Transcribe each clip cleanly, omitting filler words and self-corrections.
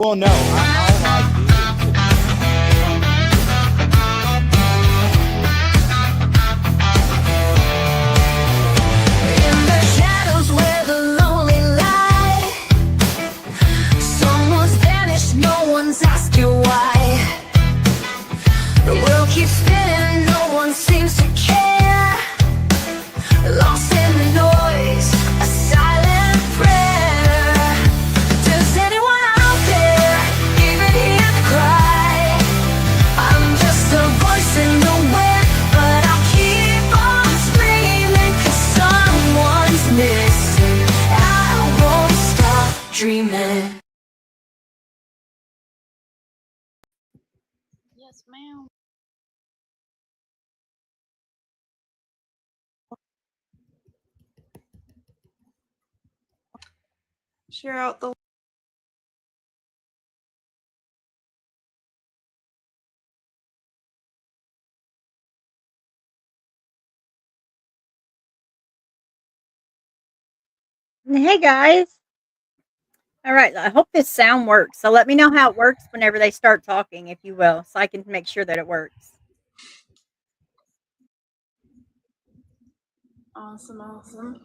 Well, no, all I do In the shadows where the lonely lie, someone's vanished, no one's asking why. The world keeps spinning, no one seems to care. Lost in the noise, a silent prayer. Does anyone out there even hear the cry? I'm just a voice in the wind, but I'll keep on screaming, 'cause someone's missing. I won't stop dreaming. Yes, ma'am. Share out the Hey guys. All right, I hope this sound works. So let me know how it works whenever they start talking, if you will, so I can make sure that it works. awesome.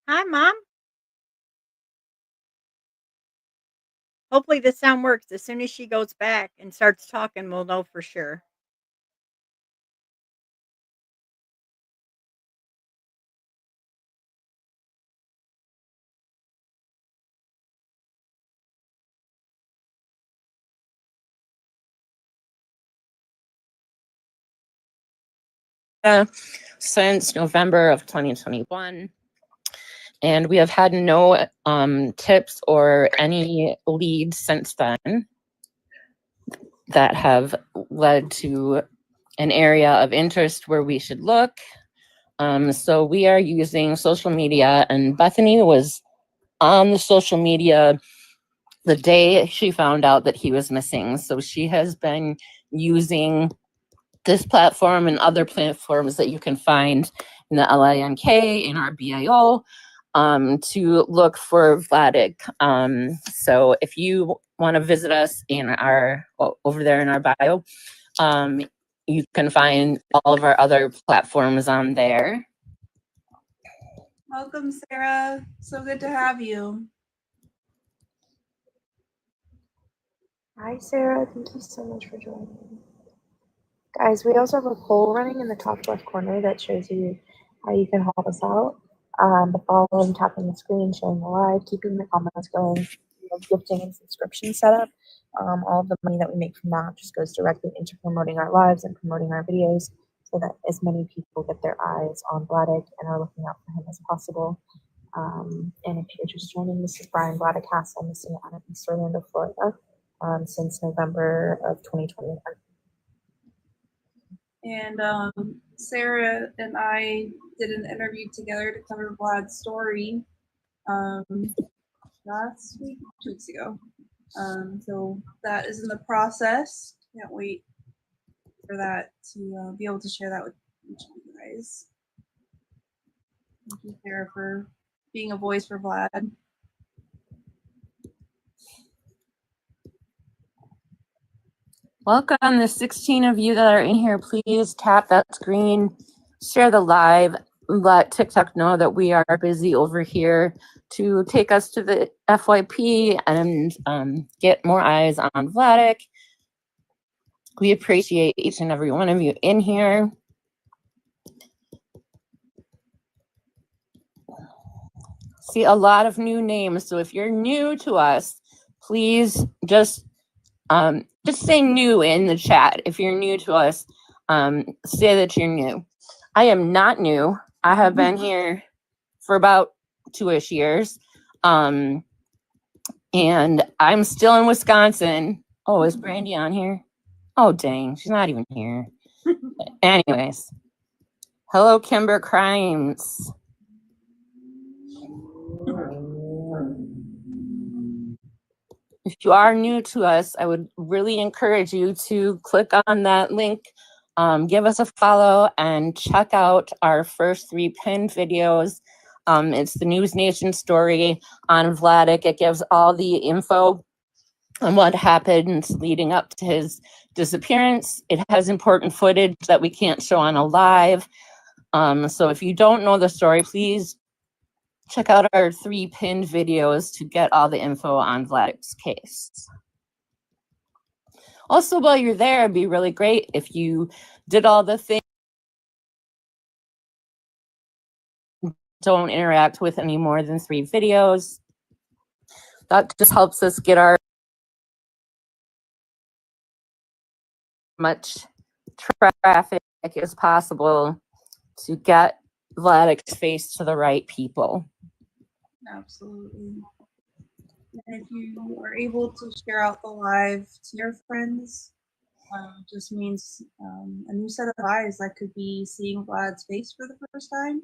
Hi, Mom. Hopefully this sound works. As soon as she goes back and starts talking, we'll know for sure. Since November of 2021, and we have had no tips or any leads since then that have led to an area of interest where we should look. So we are using social media, and Bethany was on the social media the day she found out that he was missing. So she has been using this platform and other platforms that you can find in the LINK, in our BIO, to look for Vladek. So if you want to visit us in our over there in our bio, you can find all of our other platforms on there. Welcome, Sarah. So good to have you. Hi, Sarah. Thank you so much for joining. Guys, we also have a poll running in the top left corner that shows you how you can help us out. The following, tapping the screen, sharing the live, keeping the comments going, gifting and subscription setup. All of the money that we make from that just goes directly into promoting our lives and promoting our videos so that as many people get their eyes on Vladek and are looking out for him as possible. And if you're just joining, this is Bryan Vladek Hasel, missing out of East Orlando, Florida, since November of 2021. And Sarah and I did an interview together to cover Vlad's story last week, 2 weeks ago. So that is in the process. Can't wait for that to be able to share that with each of you guys. Thank you, Sarah, for being a voice for Vlad. Welcome, the 16 of you that are in here. Please tap that screen, share the live, let TikTok know that we are busy over here to take us to the FYP and get more eyes on Vladek. We appreciate each and every one of you in here. See a lot of new names, so if you're new to us, please just say new in the chat. If you're new to us, say that you're new. I am not new. I have been here for about 2-ish years. And I'm still in Wisconsin. Oh, is Brandy on here? Oh, dang, she's not even here. Anyways, hello, Kimber Crimes. if you are new to us, I would really encourage you to click on that link, give us a follow, and check out our first 3 pinned videos. It's the News Nation story on Vladek. It gives all the info on what happened leading up to his disappearance. It has important footage that we can't show on a live. So if you don't know the story, please check out our 3 pinned videos to get all the info on Vladek's case. Also, while you're there, it'd be really great if you did all the things, don't interact with any more than 3 videos. That just helps us get our much traffic as possible to get Vladek's face to the right people. Absolutely. And if you are able to share out the live to your friends, just means a new set of eyes that could be seeing Vlad's face for the first time.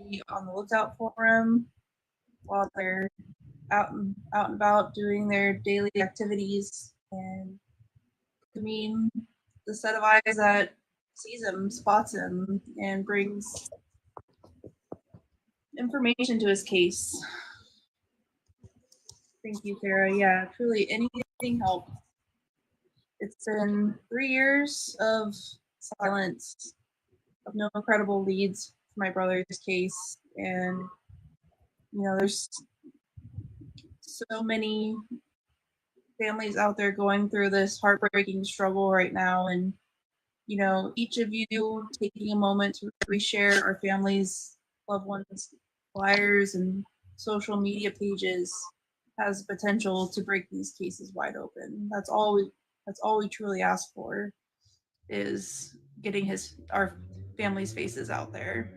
Be on the lookout for him while they're out and about doing their daily activities, and I mean the set of eyes that sees him, spots him, and brings information to his case. Thank you, Sarah. Yeah, truly, anything helps. It's been 3 years of silence, of no credible leads for my brother's case, and there's so many families out there going through this heartbreaking struggle right now, and each of you taking a moment to reshare our families, loved ones, flyers, and social media pages has potential to break these cases wide open. That's all we truly ask for, is getting our family's faces out there.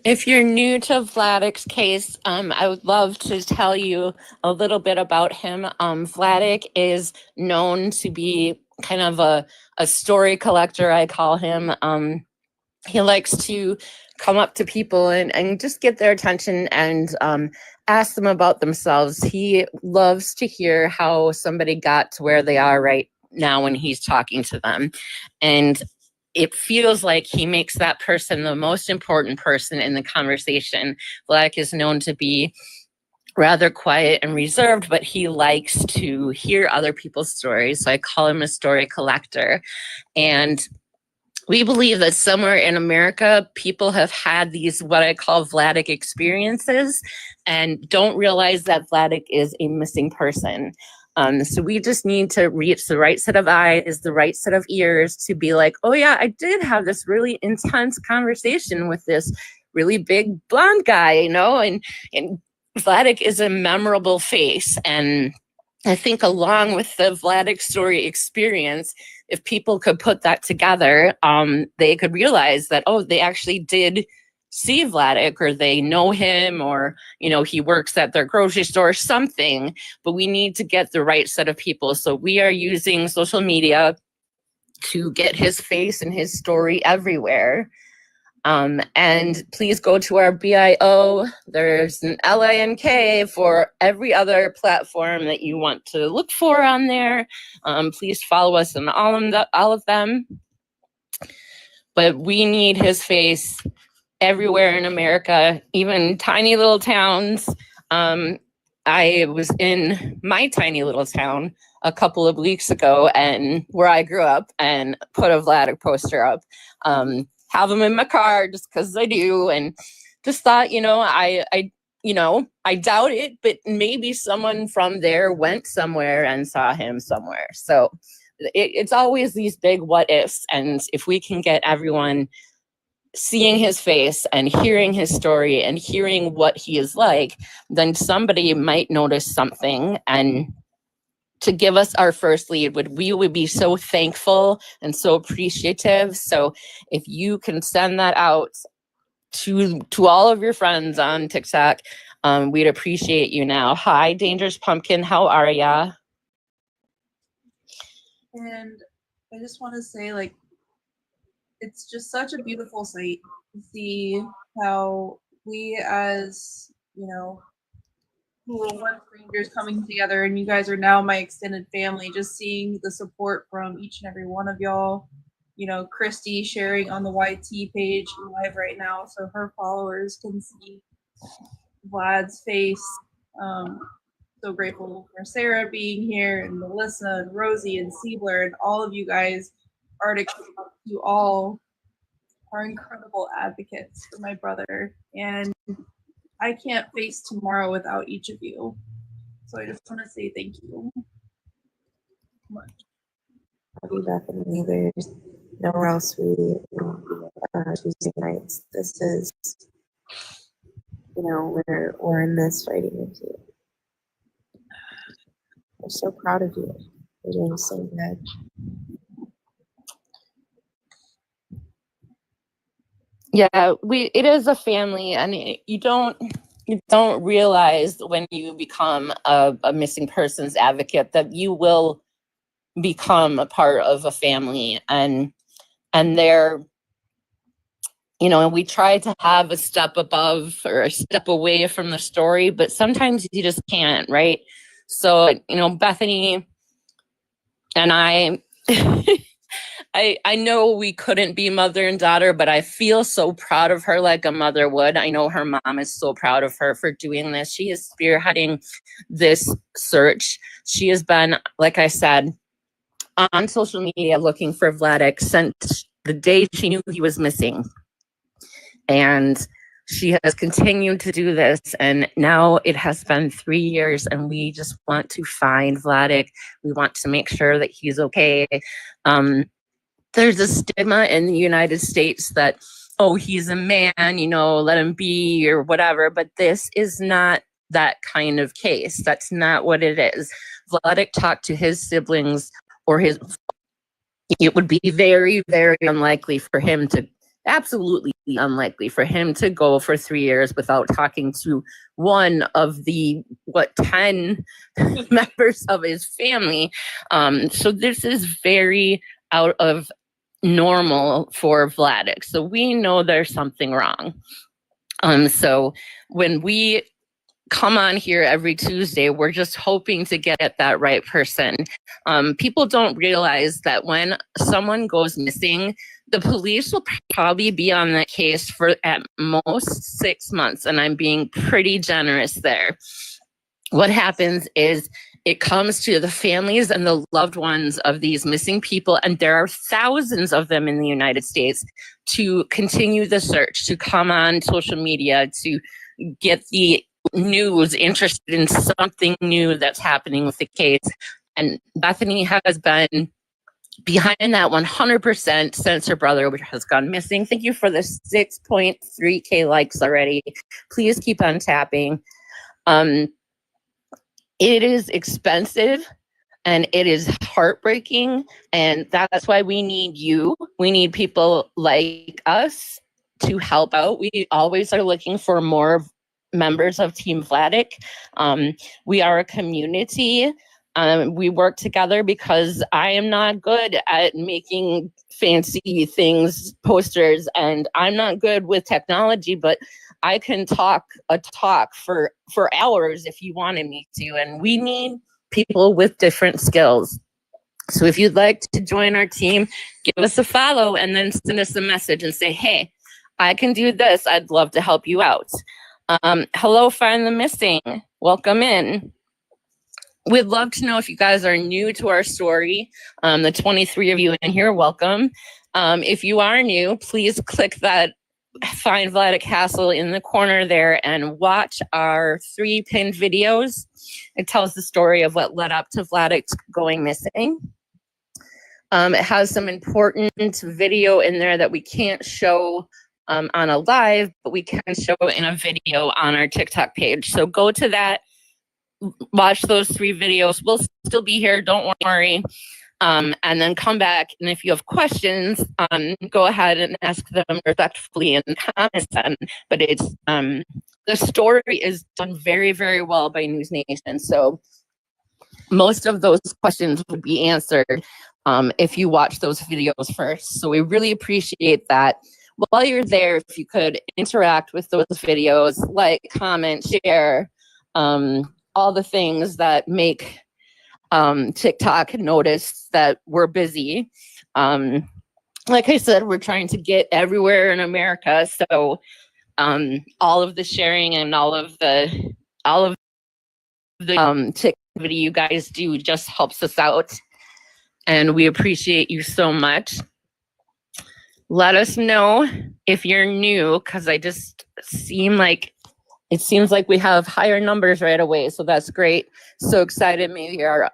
If you're new to Vladek's case, I would love to tell you a little bit about him. Vladek is known to be kind of a story collector, I call him. He likes to come up to people and just get their attention and ask them about themselves. He loves to hear how somebody got to where they are right now when he's talking to them. And it feels like he makes that person the most important person in the conversation. Vladek is known to be rather quiet and reserved, but he likes to hear other people's stories. So I call him a story collector. And we believe that somewhere in America, people have had these, what I call Vladek experiences, and don't realize that Vladek is a missing person. So we just need to reach the right set of eyes, the right set of ears to be like, oh yeah, I did have this really intense conversation with this really big blonde guy, and Vladek is a memorable face. And I think along with the Vladek story experience, if people could put that together, they could realize that, oh, they actually did see Vladek, or they know him, or, he works at their grocery store or something, but we need to get the right set of people. So we are using social media to get his face and his story everywhere. And please go to our BIO. There's an LINK for every other platform that you want to look for on there. Please follow us on all of them. But we need his face everywhere in America, even tiny little towns. I was in my tiny little town a couple of weeks ago, and where I grew up, and put a Vladek poster up. Have them in my car just because I do, and just thought, I doubt it, but maybe someone from there went somewhere and saw him somewhere. So it's always these big what ifs, and if we can get everyone seeing his face and hearing his story and hearing what he is like, then somebody might notice something and to give us our first lead. We would be so thankful and so appreciative. So if you can send that out to all of your friends on TikTok, We'd appreciate you now. Hi, Dangerous Pumpkin. How are ya? And I just want to say, like, it's just such a beautiful sight to see how we, as you know, who were once strangers, coming together, and you guys are now my extended family. Just seeing the support from each and every one of y'all. You know, Christy sharing on the YT page live right now, so her followers can see Vlad's face. So grateful for Sarah being here, and Melissa and Rosie and Siebler and all of you guys. Arctic, you all are incredible advocates for my brother, and I can't face tomorrow without each of you. So I just want to say thank you so much. Love you, Bethany. There's nowhere else we Tuesday nights. This is, you know, we're in this fighting with you. We're so proud of you. You're doing so good. Yeah, it is a family, and you don't realize when you become a missing persons advocate that you will become a part of a family, and they're, you know, and we try to have a step above or a step away from the story, but sometimes you just can't, right? So, you know, Bethany and I I know we couldn't be mother and daughter, but I feel so proud of her like a mother would. I know her mom is so proud of her for doing this. She is spearheading this search. She has been, like I said, on social media looking for Vladek since the day she knew he was missing. And she has continued to do this, and now it has been 3 years, and we just want to find Vladek. We want to make sure that he's okay. There's a stigma in the United States that, oh, he's a man, you know, let him be or whatever. But this is not that kind of case. That's not what it is. Vladek talked to his siblings or it would be very, very unlikely for him to, absolutely unlikely for him to go for 3 years without talking to one of the, 10 members of his family. So this is very out of normal for Vladek. So we know there's something wrong. So when we come on here every Tuesday, we're just hoping to get at that right person. People don't realize that when someone goes missing, the police will probably be on that case for at most 6 months, and I'm being pretty generous there. What happens is it comes to the families and the loved ones of these missing people, and there are thousands of them in the United States, to continue the search, to come on social media, to get the news interested in something new that's happening with the case. And Bethany has been behind that 100% since her brother has gone missing. Thank you for the 6.3K likes already. Please keep on tapping. It is expensive and it is heartbreaking, and that's why we need you. We need people like us to help out. We always are looking for more members of Team Vladek. We are a community. We work together because I am not good at making fancy things, posters, and I'm not good with technology, but I can talk a talk for hours if you wanted me to, and we need people with different skills. So if you'd like to join our team, give us a follow and then send us a message and say, hey, I can do this. I'd love to help you out. Hello, Find the Missing. Welcome in. We'd love to know if you guys are new to our story. The 23 of you in here, welcome. If you are new, please click that Find Vladek Hasel in the corner there and watch our 3 pinned videos. It tells the story of what led up to Vladek going missing. It has some important video in there that we can't show on a live, but we can show in a video on our TikTok page. So go to that, watch those 3 videos. We'll still be here, don't worry. And then come back, and if you have questions, go ahead and ask them respectfully in the comments then. But it's the story is done very, very well by News Nation. So most of those questions would be answered if you watch those videos first. So we really appreciate that. While you're there, if you could interact with those videos, like, comment, share, all the things that make TikTok notice that we're busy. Like I said, we're trying to get everywhere in America. So all of the sharing and all of the TikTok video you guys do just helps us out. And we appreciate you so much. Let us know if you're new, because it seems like we have higher numbers right away. So that's great. So excited. Maybe our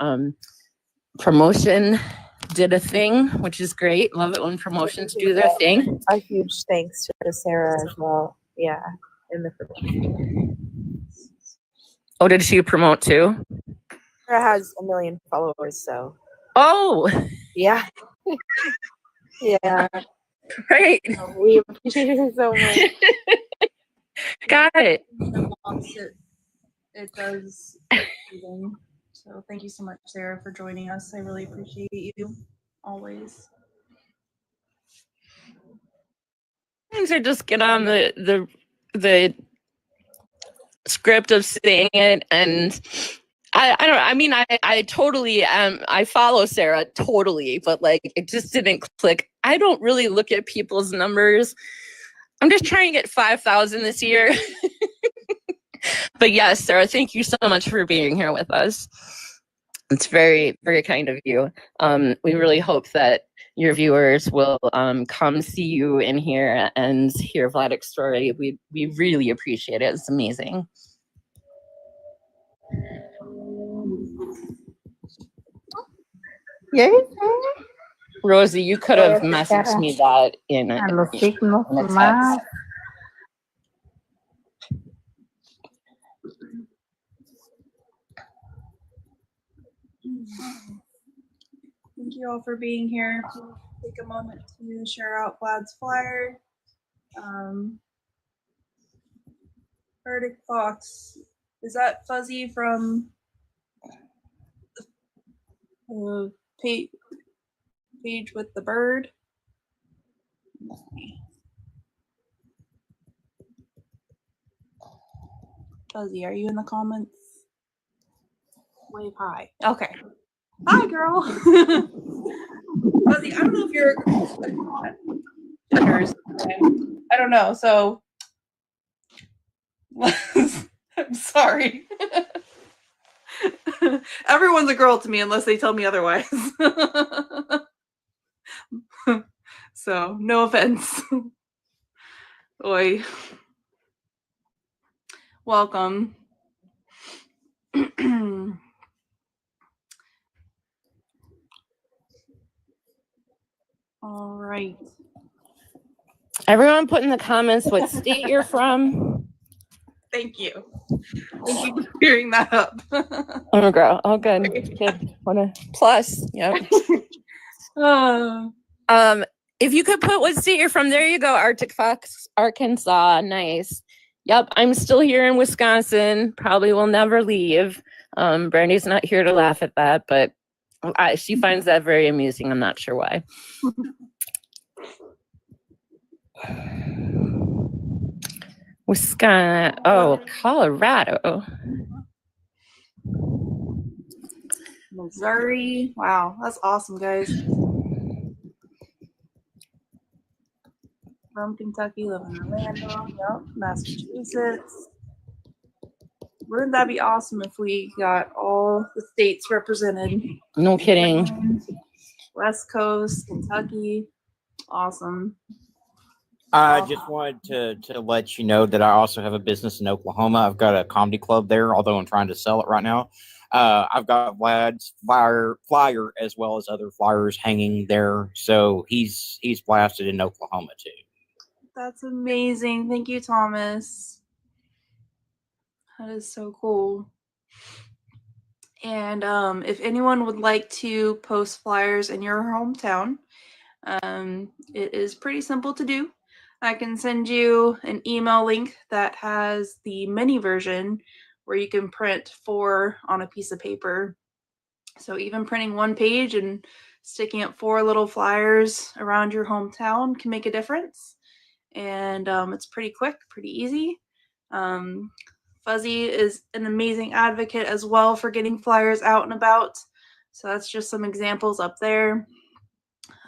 promotion did a thing, which is great. Love it when promotions do their thing. A huge thanks to Sarah as well. Yeah, in the promotion. Oh, did she promote too? Sarah has 1 million followers, so Oh, yeah. Yeah. great. We appreciate it so much. Got it. It does. So thank you so much, Sarah, for joining us. I really appreciate you always. Things are just get on the script of saying it, and I totally I follow Sarah totally, but like it just didn't click. I don't really look at people's numbers. I'm just trying to get 5,000 this year. But yes, Sarah, thank you so much for being here with us. It's very, very kind of you. We really hope that your viewers will come see you in here and hear Vladek's story. We really appreciate it. It's amazing. Yes. Rosie, you could have messaged me that in a text. Thank you all for being here. Take a moment to share out Vlad's flyer. Vladek Fox, is that Fuzzy from the page with the bird? Fuzzy, are you in the comments? Wave hi. Okay. Hi, girl. Fuzzy, I don't know if you're. I don't know. So, I'm sorry. Everyone's a girl to me unless they tell me otherwise. So, no offense. Oi. Welcome. All right. Everyone put in the comments what state you're from. Thank you. Thank you for clearing that up. Oh, girl. Oh, good. Good. What a plus. Yep. If you could put what state you're from, there you go. Arctic Fox, Arkansas. Nice. Yep. I'm still here in Wisconsin. Probably will never leave. Brandy's not here to laugh at that, but she finds that very amusing. I'm not sure why. Wisconsin. Oh, Colorado. Missouri. Wow, that's awesome, guys. From Kentucky, live in Orlando. Yep, Massachusetts. Wouldn't that be awesome if we got all the states represented? No kidding. West Coast, Kentucky. Awesome. I just wanted to let you know that I also have a business in Oklahoma. I've got a comedy club there, although I'm trying to sell it right now. I've got Vlad's flyer as well as other flyers hanging there. So he's blasted in Oklahoma too. That's amazing. Thank you, Thomas. That is so cool. And if anyone would like to post flyers in your hometown, it is pretty simple to do. I can send you an email link that has the mini version where you can print 4 on a piece of paper. So even printing 1 page and sticking up 4 little flyers around your hometown can make a difference. And it's pretty quick, pretty easy. Fuzzy is an amazing advocate as well for getting flyers out and about. So that's just some examples up there.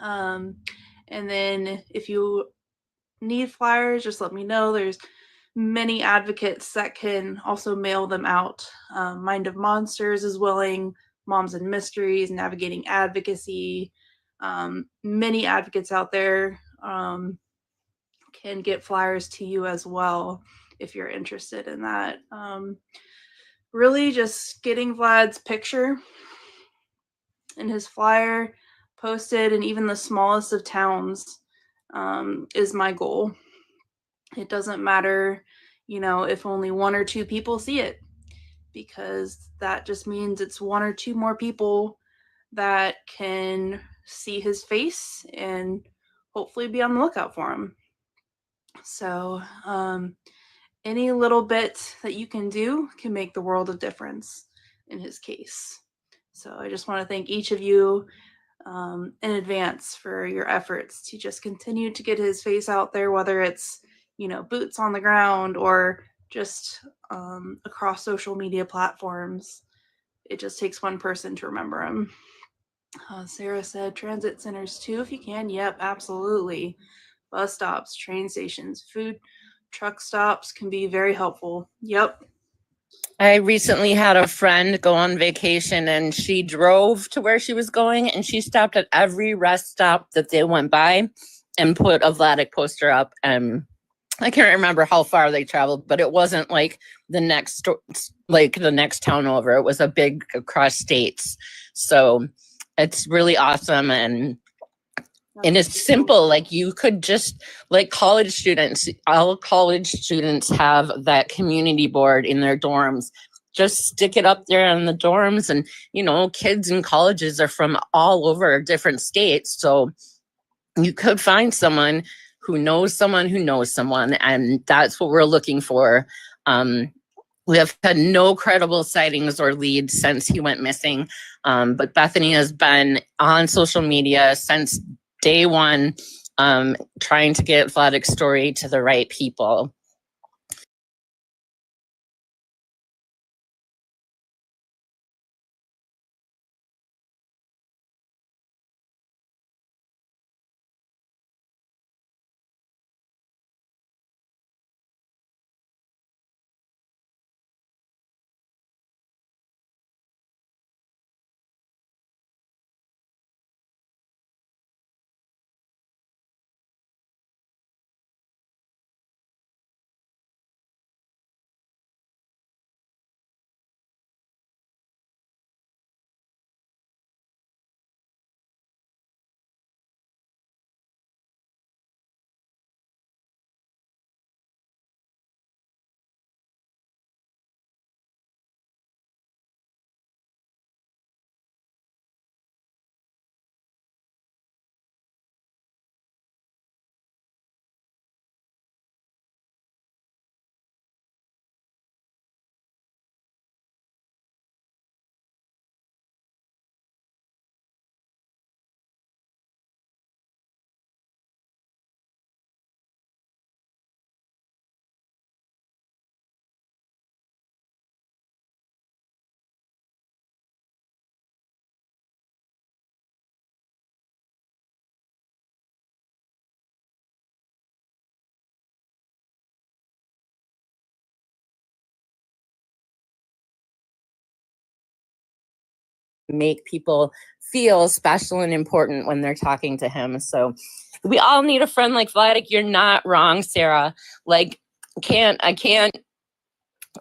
And then if you need flyers, just let me know. There's many advocates that can also mail them out. Mind of Monsters is willing, Moms and Mysteries, Navigating Advocacy. Many advocates out there can get flyers to you as well if you're interested in that. Really just getting Vlad's picture and his flyer posted in even the smallest of towns is my goal. It doesn't matter, if only 1 or 2 people see it, because that just means it's 1 or 2 more people that can see his face and hopefully be on the lookout for him. So any little bit that you can do can make the world of difference in his case. So I just want to thank each of you in advance for your efforts to just continue to get his face out there, whether it's, boots on the ground or just across social media platforms. It just takes 1 person to remember him. Sarah said transit centers too, if you can. Yep, absolutely. Bus stops, train stations, food truck stops can be very helpful. Yep. I recently had a friend go on vacation and she drove to where she was going and she stopped at every rest stop that they went by and put a Vladek poster up. And I can't remember how far they traveled, but it wasn't like the next town over. It was a big across states. So it's really awesome. And it's simple. Like you could just, like college students, all college students have that community board in their dorms. Just stick it up there in the dorms. And, kids in colleges are from all over different states. So you could find someone who knows someone who knows someone. And that's what we're looking for. We have had no credible sightings or leads since he went missing. But Bethany has been on social media since day 1, trying to get Vladek's story to the right people. Make people feel special and important when they're talking to him. So we all need a friend like Vladek. You're not wrong, Sarah. Like, I can't,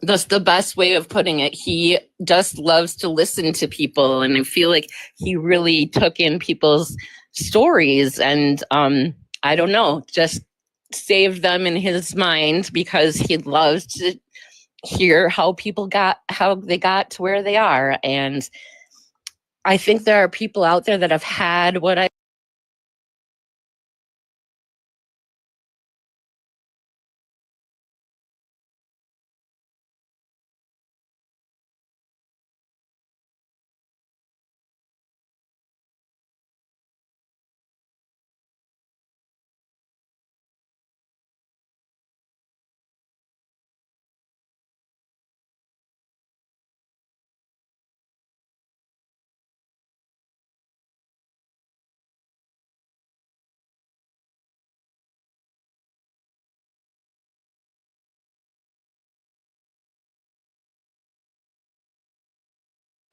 that's the best way of putting it. He just loves to listen to people. And I feel like he really took in people's stories and I don't know, just saved them in his mind because he loves to hear how they got to where they are. And I think there are people out there that have had what I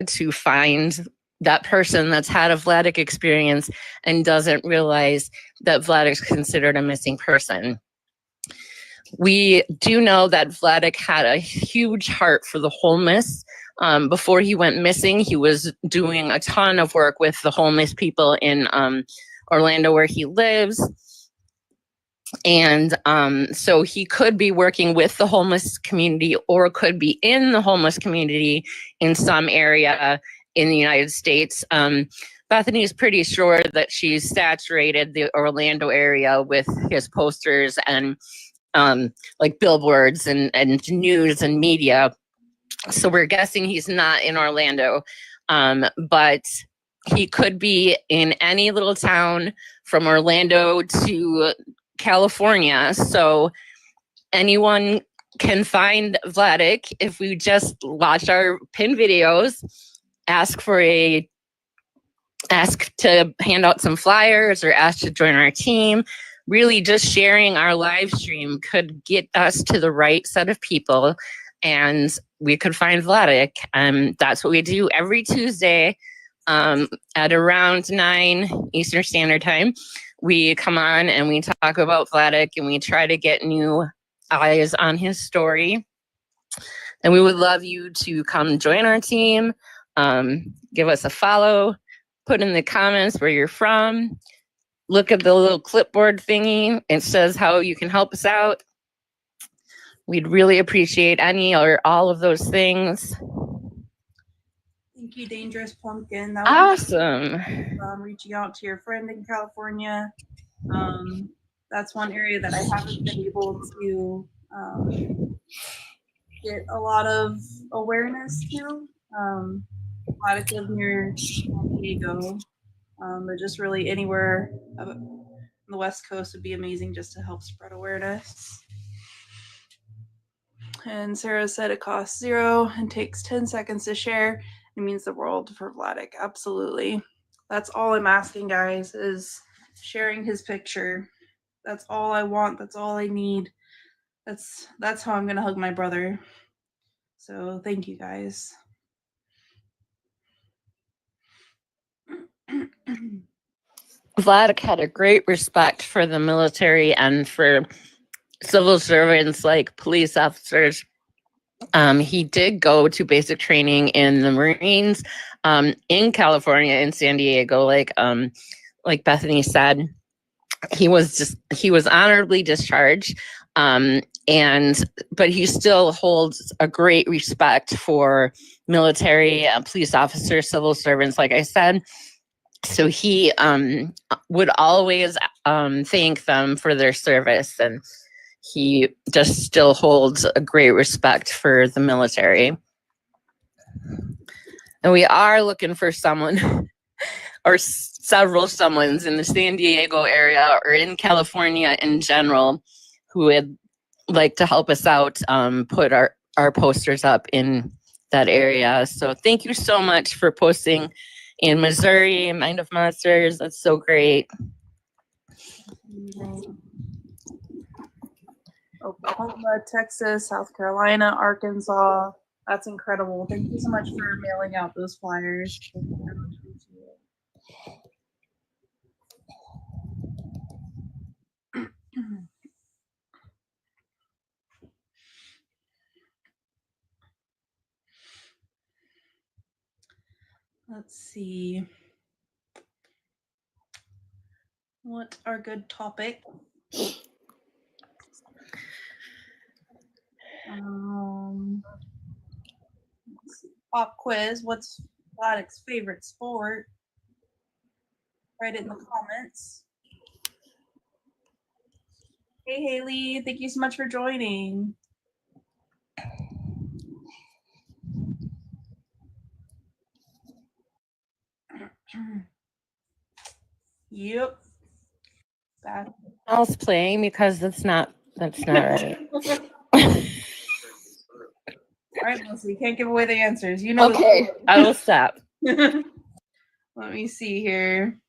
to find that person that's had a Vladek experience and doesn't realize that Vladek's considered a missing person. We do know that Vladek had a huge heart for the homeless. Before he went missing, he was doing a ton of work with the homeless people in Orlando where he lives. And so he could be working with the homeless community or could be in the homeless community in some area in the United States. Bethany is pretty sure that she's saturated the Orlando area with his posters and like billboards and news and media. So we're guessing he's not in Orlando, but he could be in any little town from Orlando to California. So anyone can find Vladek if we just watch our pin videos, ask to hand out some flyers or ask to join our team. Really just sharing our live stream could get us to the right set of people and we could find Vladek. That's what we do every Tuesday at around 9 Eastern Standard Time. We come on and we talk about Vladek and we try to get new eyes on his story. And we would love you to come join our team, give us a follow, put in the comments where you're from, look at the little clipboard thingy. It says how you can help us out. We'd really appreciate any or all of those things. Thank you, Dangerous Pumpkin. That was Awesome. reaching out to your friend in California. That's one area that I haven't been able to get a lot of awareness to. I live near San Diego, but just really anywhere on the West Coast would be amazing just to help spread awareness. And Sarah said it costs $0 and takes 10 seconds to share. It means the world for Vladek. Absolutely. That's all I'm asking, guys, is sharing his picture. That's all I want. That's all I need. That's how I'm going to hug my brother. So thank you, guys. Vladek had a great respect for the military and for civil servants like police officers. He did go to basic training in the Marines in California, in San Diego, like Bethany said. He was honorably discharged, but he still holds a great respect for military, police officers, civil servants, like I said. So he would always thank them for their service, and he just still holds a great respect for the military. And we are looking for someone or several someones in the San Diego area or in California in general who would like to help us out, put our posters up in that area. So thank you so much for posting in Missouri, Mind of Monsters. That's so great. Oklahoma, Texas, South Carolina, Arkansas. That's incredible. Thank you so much for mailing out those flyers. Let's see. What are good topics? Pop quiz. What's Vladek's favorite sport? Write it in the comments. Hey, Haley. Thank you so much for joining. Yep. I was playing because that's not right. All right, Melissa, you can't give away the answers. You know. Okay, I will stop. Let me see here.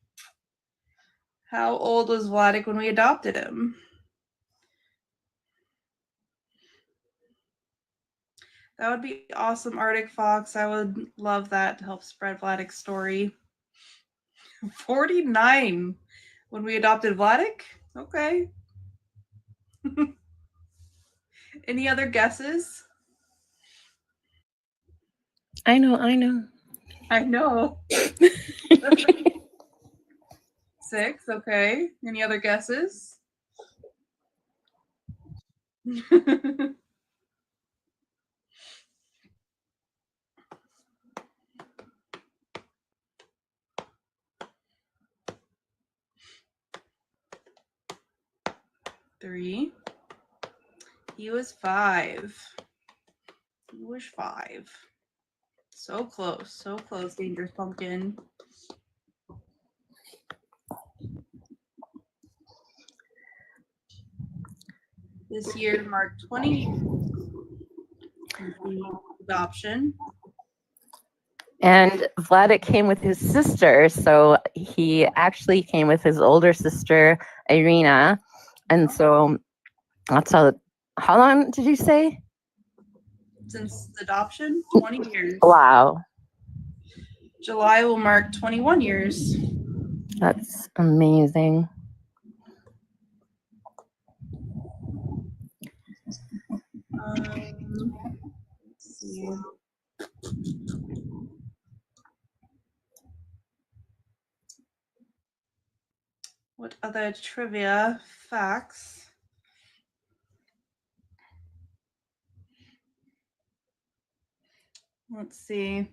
How old was Vladek when we adopted him? That would be awesome, Arctic Fox. I would love that to help spread Vladek's story. 49 when we adopted Vladek? Okay. Any other guesses? I know. I know. 6, okay. Any other guesses? 3. He was 5. He was 5. So close, Dangerous Pumpkin. This year marked 20 years since the adoption. And Vladek came with his sister, so he actually came with his older sister, Irina. And so that's how long did you say? Since the adoption, 20 years. Wow. July will mark 21 years. That's amazing. Let's see. What other trivia facts? Let's see.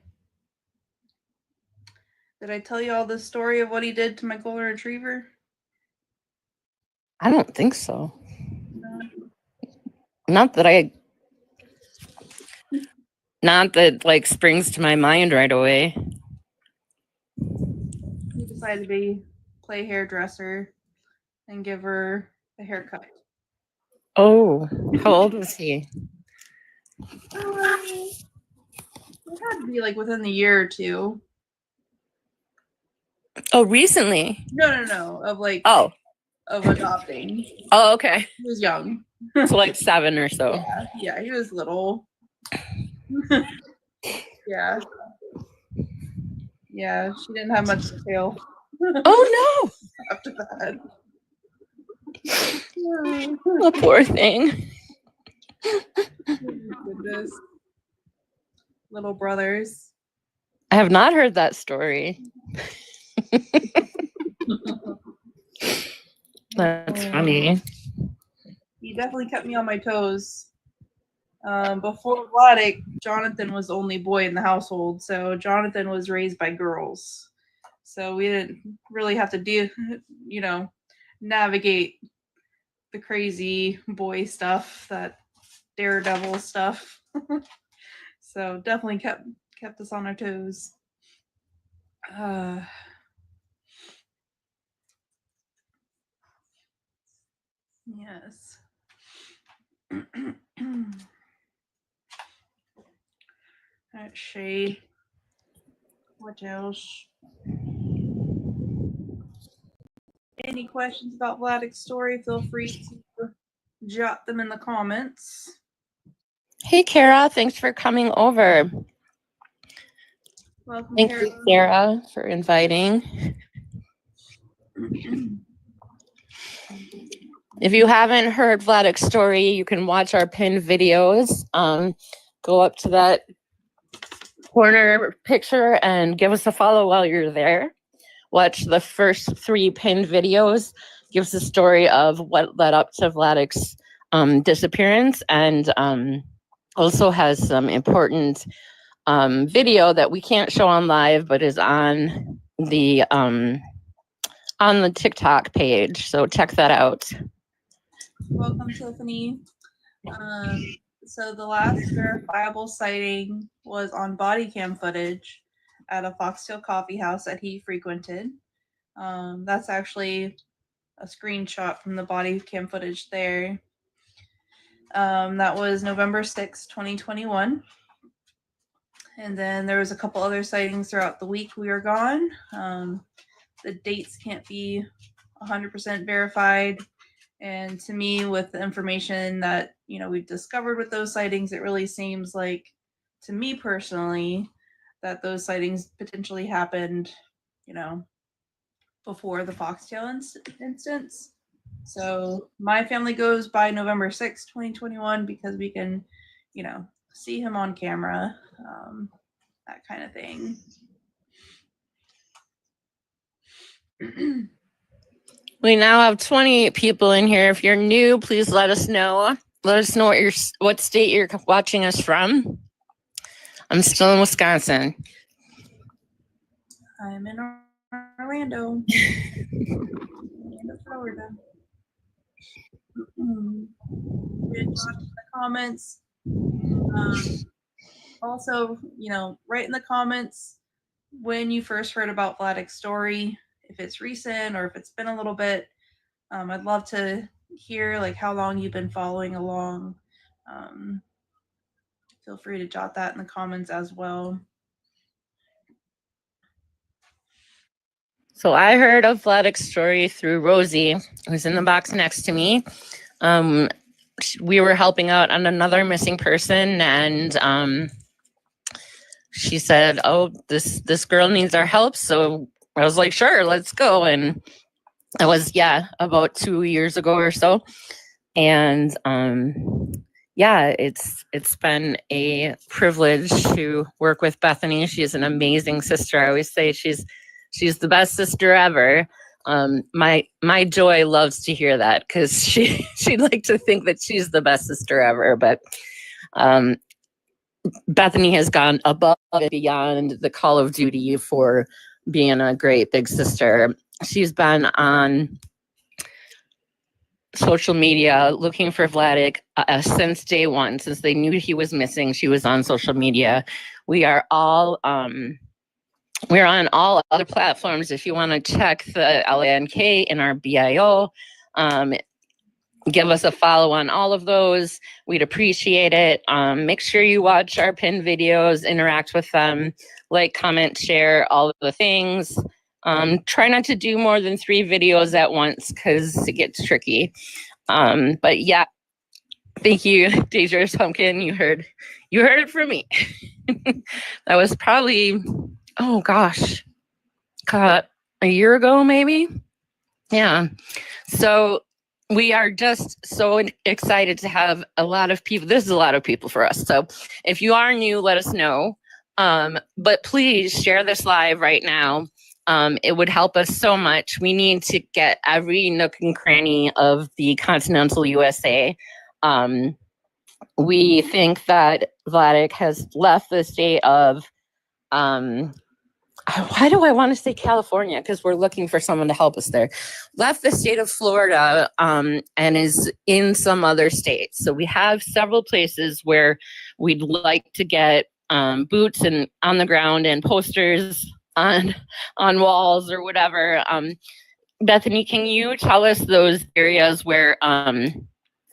Did I tell you all the story of what he did to my golden retriever? I don't think so. No. Not that like springs to my mind right away. He decided to play hairdresser and give her a haircut. Oh, how old was he? It had to be like within the year or two. Oh, recently. No. Of adopting. Oh, okay. He was young. So like 7 or so. Yeah, he was little. Yeah. Yeah, she didn't have much to tail Oh after that. no. The poor thing. Goodness. Little brothers. I have not heard that story. That's funny. He definitely kept me on my toes. Before Vladek, Jonathan was the only boy in the household, so Jonathan was raised by girls. So we didn't really have to navigate the crazy boy stuff, that daredevil stuff. So definitely kept us on our toes. Yes. Alright, Shay. What else? Any questions about Vladek's story? Feel free to jot them in the comments. Hey, Kara, thanks for coming over. Welcome, Thank Kara. you, Sarah, for inviting. If you haven't heard Vladek's story, you can watch our pinned videos. Go up to that corner picture and give us a follow while you're there. Watch the first 3 pinned videos. Gives the story of what led up to Vladek's disappearance, and also has some important video that we can't show on live, but is on the TikTok page. So check that out. Welcome, Tiffany. So the last verifiable sighting was on body cam footage at a Foxtail coffee house that he frequented. That's actually a screenshot from the body cam footage there. That was November 6, 2021. And then there was a couple other sightings throughout the week we were gone. The dates can't be 100% verified. And to me, with the information that, we've discovered with those sightings, it really seems like, to me personally, that those sightings potentially happened, before the foxtail instance. So my family goes by November 6th, 2021, because we can, see him on camera, that kind of thing. We now have 28 people in here. If you're new, please let us know. Let us know what state you're watching us from. I'm still in Wisconsin. I'm in Orlando, Florida. Good talk in the comments. Also, write in the comments when you first heard about Vladek's story, if it's recent or if it's been a little bit. I'd love to hear how long you've been following along. Feel free to jot that in the comments as well. So I heard of Vladek's story through Rosie, who's in the box next to me. We were helping out on another missing person, and she said, "Oh, this girl needs our help." So I was like, "Sure, let's go." And it was about 2 years ago or so, and it's been a privilege to work with Bethany. She's an amazing sister. I always say she's the best sister ever. My Joy loves to hear that because she'd like to think that she's the best sister ever, but Bethany has gone above and beyond the call of duty for being a great big sister. She's been on social media looking for Vladek since day one, since they knew he was missing. She was on social media. We're on all other platforms. If you want to check the LANK in our BIO, give us a follow on all of those. We'd appreciate it. Make sure you watch our pinned videos, interact with them, like, comment, share, all of the things. Try not to do more than 3 videos at once because it gets tricky. But yeah, thank you, Dangerous Pumpkin. You heard it from me. That was probably, oh gosh, a year ago, maybe. Yeah. So we are just so excited to have a lot of people. This is a lot of people for us. So if you are new, let us know. But please share this live right now. It would help us so much. We need to get every nook and cranny of the continental USA. We think that Vladek has left the state of, why do I want to say California? Because we're looking for someone to help us there. Left the state of Florida and is in some other states. So we have several places where we'd like to get boots and on the ground and posters on walls or whatever. Bethany, can you tell us those areas where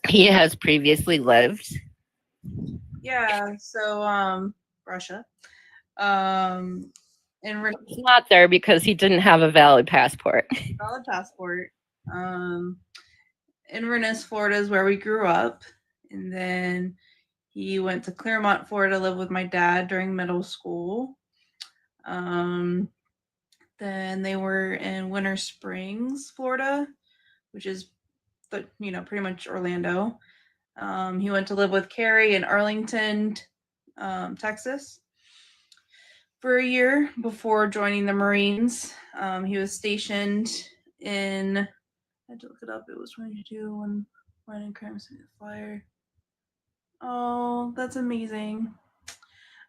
he has previously lived? Yeah. So Russia. He's not there because he didn't have a valid passport. Valid passport. Inverness, Florida is where we grew up. And then he went to Claremont, Florida to live with my dad during middle school. Then they were in Winter Springs, Florida, which is pretty much Orlando. He went to live with Carrie in Arlington, Texas, for a year before joining the Marines. He was stationed in, I had to look it up, it was 22 when in Crime City Flyer. Oh, that's amazing.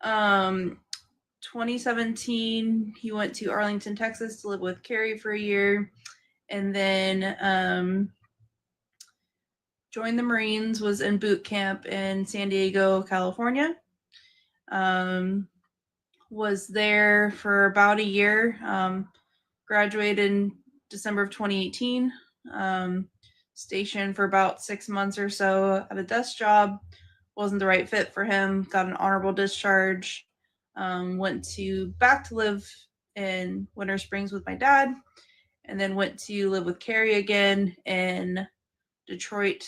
2017, he went to Arlington, Texas to live with Carrie for a year, and then joined the Marines, was in boot camp in San Diego, California. Was there for about a year, graduated in December of 2018, stationed for about 6 months or so at a desk job. Wasn't the right fit for him, got an honorable discharge, went back to live in Winter Springs with my dad, and then went to live with Carrie again in Detroit,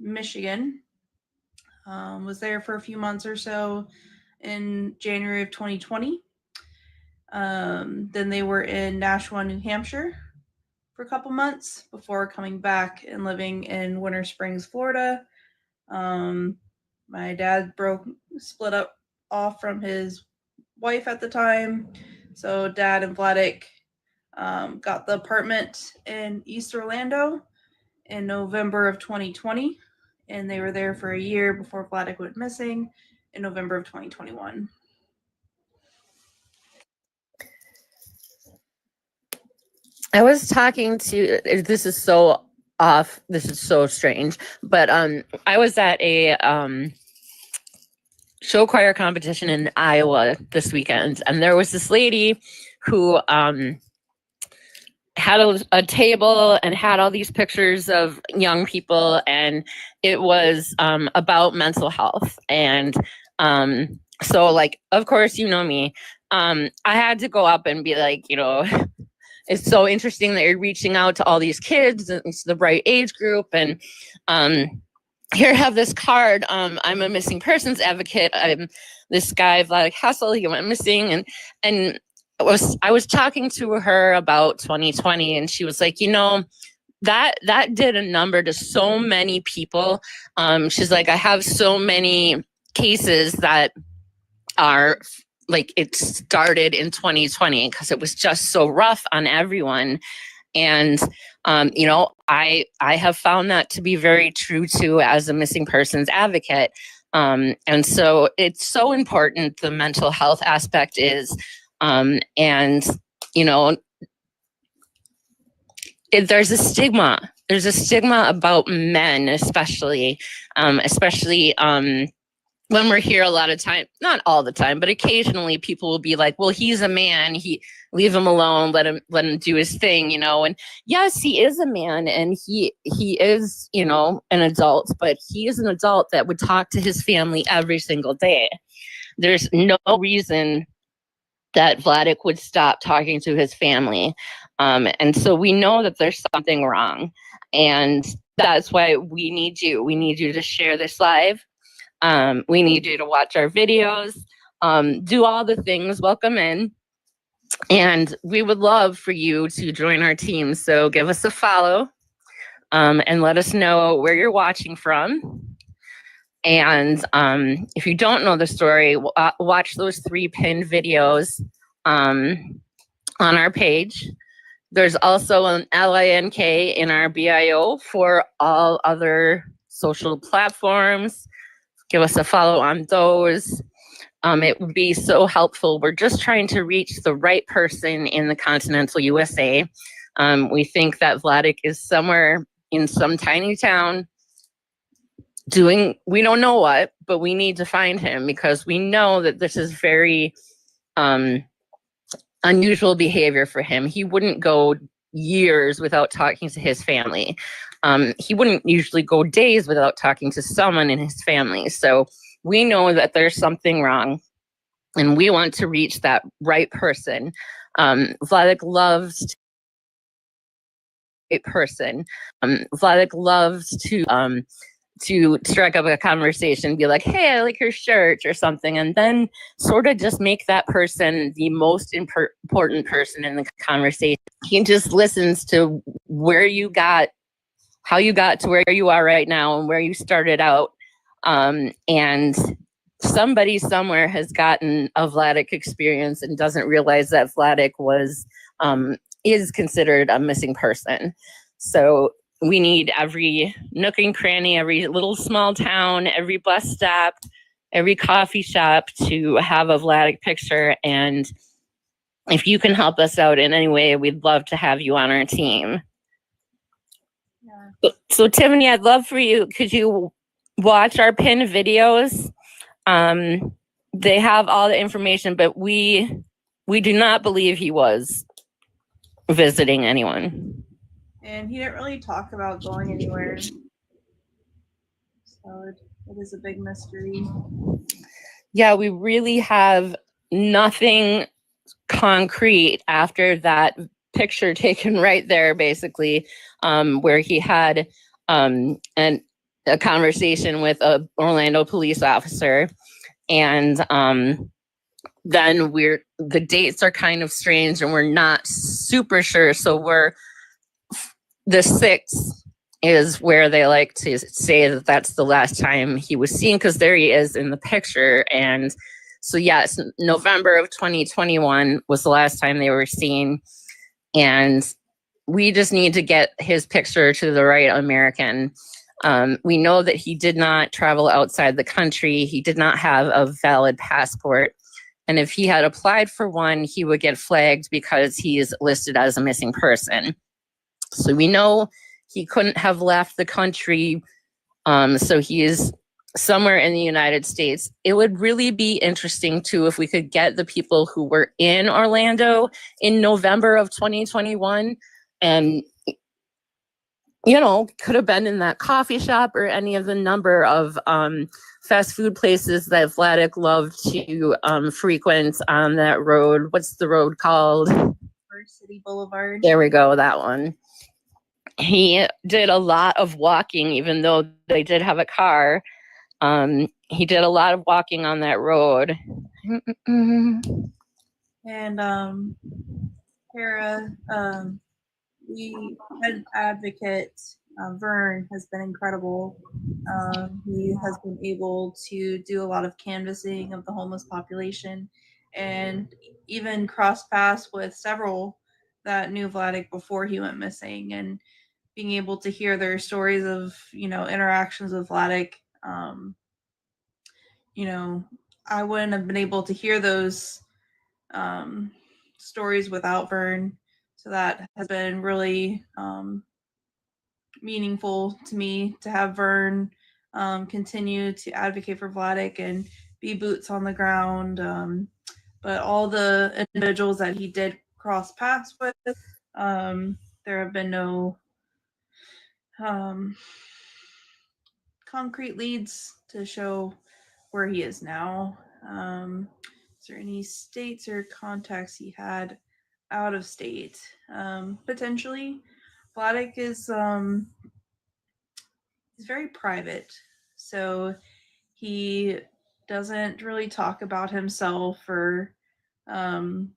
Michigan. Was there for a few months or so in January of 2020. Then they were in Nashua, New Hampshire for a couple months before coming back and living in Winter Springs, Florida. My dad split up off from his wife at the time. So Dad and Vladek got the apartment in East Orlando in November of 2020. And they were there for a year before Vladek went missing in November of 2021. I was talking to, this is so off, this is so strange, but I was at a show choir competition in Iowa this weekend, and there was this lady who had a table and had all these pictures of young people, and it was about mental health. And so, like, of course, you know me, I had to go up and be like, you know, it's so interesting that you're reaching out to all these kids. It's the right age group. And here, have this card. I'm a missing persons advocate. I'm this guy, Vladek Hasel. He went missing. And I was talking to her about 2020, and she was like, you know, that did a number to so many people. She's like, I have so many cases that are like, it started in 2020 because it was just so rough on everyone. And, you know, I have found that to be very true too, as a missing persons advocate. And so it's so important, the mental health aspect is, and, you know, there's a stigma about men, especially when we're here a lot of time, not all the time, but occasionally people will be like, well, he's a man, leave him alone, let him do his thing, you know. And yes, he is a man, and he is, you know, an adult, but he is an adult that would talk to his family every single day. There's no reason that Vladek would stop talking to his family. And so we know that there's something wrong. And that's why we need you. We need you to share this live. We need you to watch our videos, do all the things, welcome in. And we would love for you to join our team. So give us a follow, and let us know where you're watching from. And if you don't know the story, watch those 3 pinned videos on our page. There's also an LINK in our bio for all other social platforms. Give us a follow on those. It would be so helpful. We're just trying to reach the right person in the continental USA. We think that Vladek is somewhere in some tiny town doing, we don't know what, but we need to find him, because we know that this is very unusual behavior for him. He wouldn't go years without talking to his family. He wouldn't usually go days without talking to someone in his family. So we know that there's something wrong, and we want to reach that right person. Vladek loves Vladek loves to strike up a conversation, be like, hey, I like your shirt or something, and then sort of just make that person the most important person in the conversation. He just listens to how you got to where you are right now and where you started out. And somebody somewhere has gotten a Vladek experience and doesn't realize that Vladek is considered a missing person. So we need every nook and cranny, every little small town, every bus stop, every coffee shop to have a Vladek picture. And if you can help us out in any way, we'd love to have you on our team. Yeah. So Tiffany, I'd love for you, could you watch our pinned videos? They have all the information, but we do not believe he was visiting anyone. And he didn't really talk about going anywhere. So it is a big mystery. Yeah, we really have nothing concrete after that picture taken right there, basically, where he had an a conversation with a Orlando police officer, and then the dates are kind of strange and we're not super sure. So the 6th is where they like to say that that's the last time he was seen, because there he is in the picture. And so yes, November of 2021 was the last time they were seen, and we just need to get his picture to the right American. We know that he did not travel outside the country. He did not have a valid passport. And if he had applied for one, he would get flagged because he is listed as a missing person. So we know he couldn't have left the country. So he is somewhere in the United States. It would really be interesting too if we could get the people who were in Orlando in November of 2021 and, you know, could have been in that coffee shop or any of the number of fast food places that Vladek loved to frequent on that road. What's the road called? City Boulevard. There we go, that one. He did a lot of walking, even though they did have a car. He did a lot of walking on that road. And Kara, the head advocate, Vern, has been incredible. He has been able to do a lot of canvassing of the homeless population and even cross paths with several that knew Vladek before he went missing, and being able to hear their stories of, you know, interactions with Vladek. You know, I wouldn't have been able to hear those stories without Vern. So that has been really meaningful to me to have Vern continue to advocate for Vladek and be boots on the ground. But all the individuals that he did cross paths with, there have been no concrete leads to show where he is now. Is there any states or contacts he had out of state? Potentially. Vladek is he's very private, so he doesn't really talk about himself, or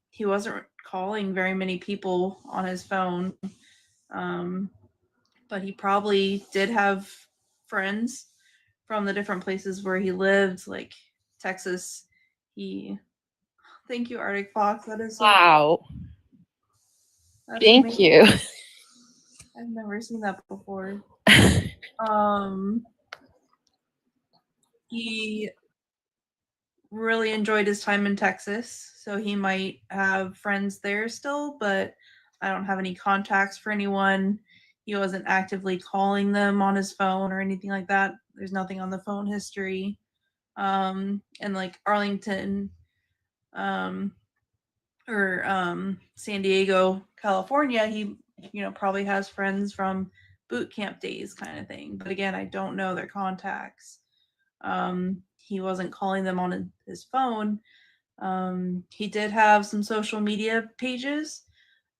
he wasn't calling very many people on his phone. But he probably did have friends from the different places where he lived, like Texas. Thank you, Arctic Fox. That is so Wow. that's Thank amazing. you. I've never seen that before. He really enjoyed his time in Texas, so he might have friends there still, but I don't have any contacts for anyone. He wasn't actively calling them on his phone or anything like that. There's nothing on the phone history. And like Arlington, or San Diego, California, he, you know, probably has friends from boot camp days kind of thing. But again, I don't know their contacts. He wasn't calling them on his phone. He did have some social media pages.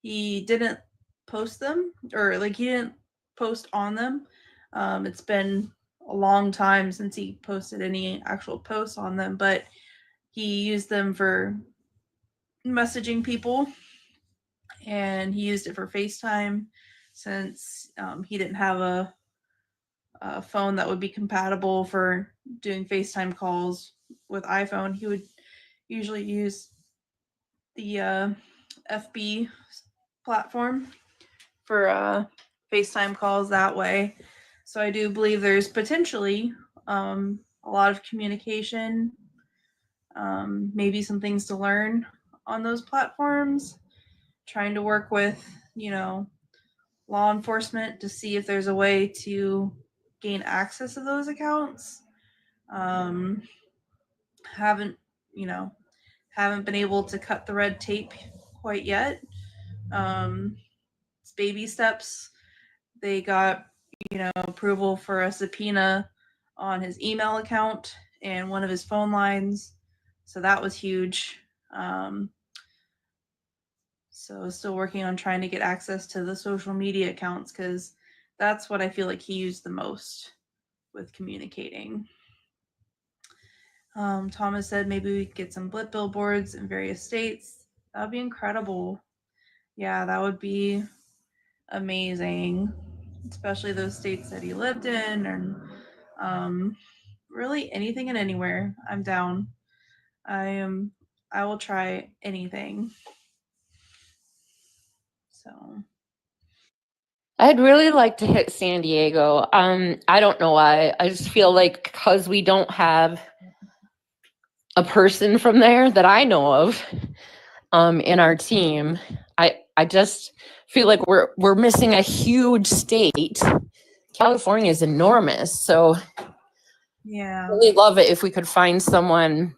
He didn't post them, or like he didn't post on them. It's been a long time since he posted any actual posts on them, but he used them for messaging people, and he used it for FaceTime since he didn't have a phone that would be compatible for doing FaceTime calls with iPhone. He would usually use the FB platform for FaceTime calls that way. So I do believe there's potentially a lot of communication, maybe some things to learn on those platforms, trying to work with, you know, law enforcement to see if there's a way to gain access to those accounts. Haven't, you know, haven't been able to cut the red tape quite yet. It's baby steps. They got, you know, approval for a subpoena on his email account and one of his phone lines. So that was huge. So still working on trying to get access to the social media accounts, because that's what I feel like he used the most. with communicating. Thomas said maybe we could get some blip billboards in various states. That would be incredible. Yeah, that would be amazing, especially those states that he lived in, and really anything and anywhere. I'm down. I will try anything. So I'd really like to hit San Diego. I don't know why. I just feel like because we don't have a person from there that I know of in our team, I just feel like we're missing a huge state. California is enormous, so yeah, really love it if we could find someone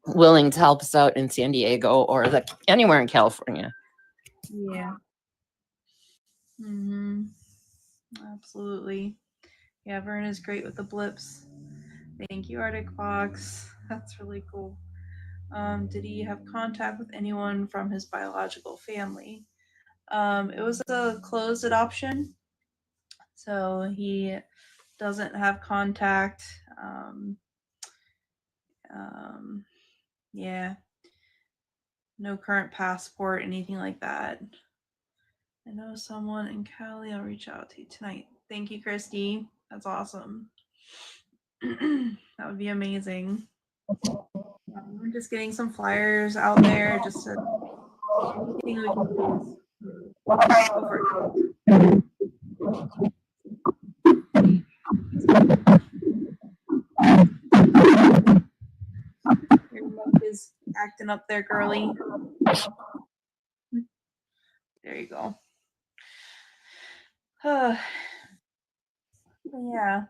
willing to help us out in San Diego or anywhere in California. yeah. Absolutely. Yeah, Vern is great with the blips. Thank you, Arctic Fox. That's really cool. Did he have contact with anyone from his biological family? It was a closed adoption, so he doesn't have contact. Yeah, no current passport, anything like that. I know someone in Cali. I'll reach out to you tonight. Thank you, Christy. That's awesome. That would be amazing. We're just getting some flyers out there, just to anything we can do. Go for it. Your milk is acting up there, girly. There you go. Yeah.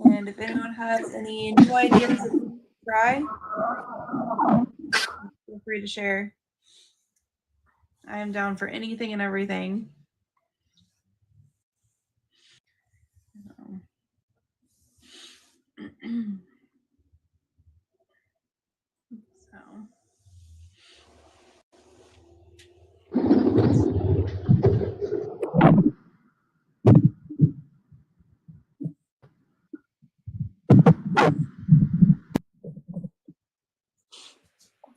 And if anyone has any new ideas that you can try, feel free to share. I am down for anything and everything. So.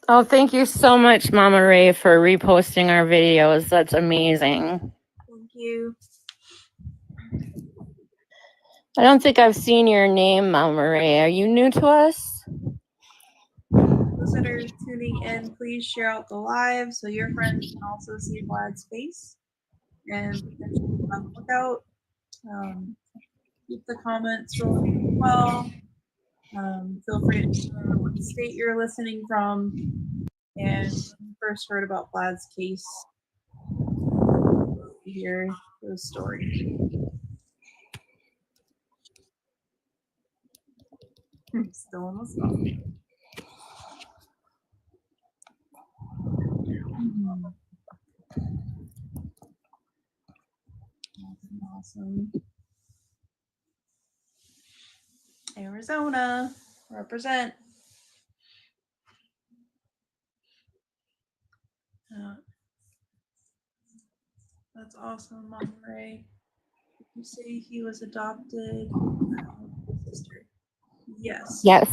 Oh, thank you so much, Mama Ray, for reposting our videos. That's amazing. Thank you. I don't think I've seen your name, Mama Ray. Are you new to us? Those that are tuning in, please share out the live so your friends can also see Vlad's face and potentially on the lookout. Keep the comments rolling as well. Feel free to share what state you're listening from and when you first heard about Vlad's case. Hear those stories. Still in the song. Awesome. Arizona, represent. That's awesome, Mama Ray. You say he was adopted? Sister. Yes. Yes.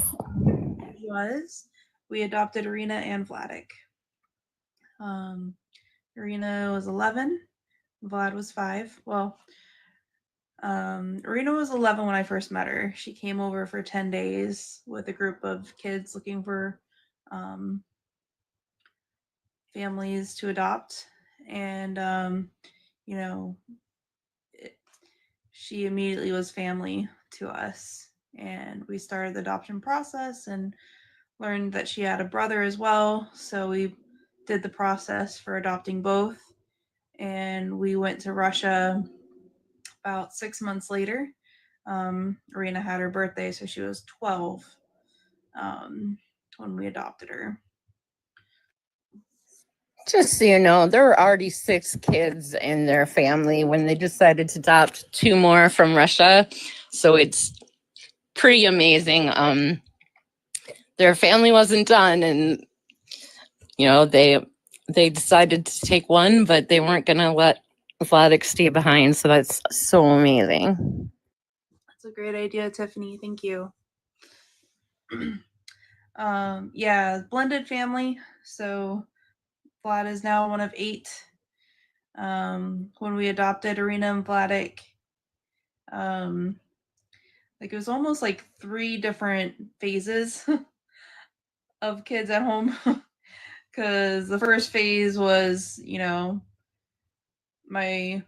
He was. We adopted Arena and Vladek. Arena was 11. Vlad was 5. Well, Arena was 11 when I first met her. She came over for 10 days with a group of kids looking for families to adopt. And, she immediately was family to us. And we started the adoption process and learned that she had a brother as well. So we did the process for adopting both. And we went to Russia about 6 months later. Arena had her birthday, so she was 12 when we adopted her. Just so you know, there were already 6 kids in their family when they decided to adopt 2 more from Russia. So it's pretty amazing. Their family wasn't done, and they decided to take 1, but they weren't going to let Vladek stay behind. So that's so amazing. That's a great idea, Tiffany. Thank you. Yeah, blended family. So Vlad is now one of 8. When we adopted Arena and Vladek, like it was almost like 3 different phases of kids at home. Because the first phase was, my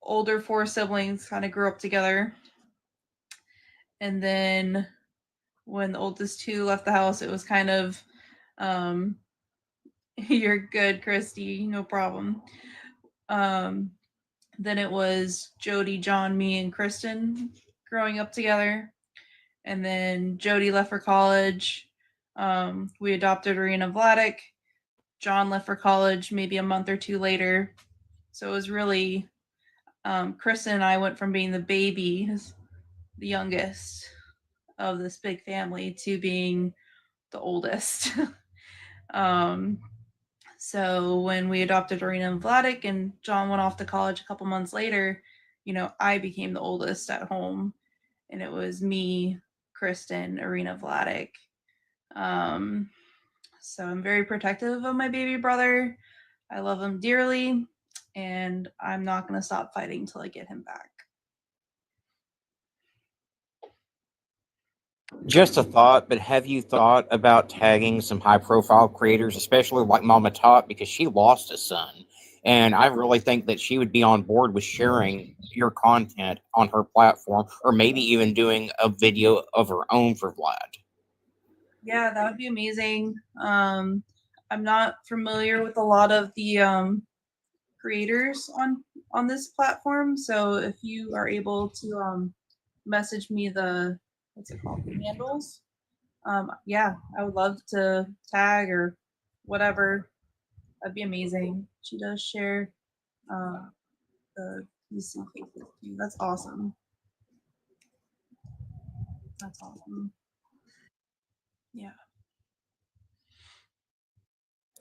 older 4 siblings kind of grew up together. And then when the oldest 2 left the house, it was kind of, you're good, Christy, no problem. Then it was Jody, John, me, and Kristen growing up together. And then Jody left for college. We adopted Arena Vladek. John left for college maybe a month or 2 later. So it was really, Kristen and I went from being the babies, the youngest of this big family, to being the oldest. So when we adopted Arena and Vladek and John went off to college a couple months later, I became the oldest at home. And it was me, Kristen, Arena, Vladek. So I'm very protective of my baby brother. I love him dearly, and I'm not going to stop fighting till I get him back. Just a thought, but have you thought about tagging some high-profile creators, especially like Mama Tot, because she lost a son, and I really think that she would be on board with sharing your content on her platform, or maybe even doing a video of her own for Vlad. Yeah, that would be amazing. I'm not familiar with a lot of the creators on this platform, so if you are able to message me the handles, yeah, I would love to tag or whatever. That'd be amazing. She does share the PC cases too. That's awesome. That's awesome. Yeah.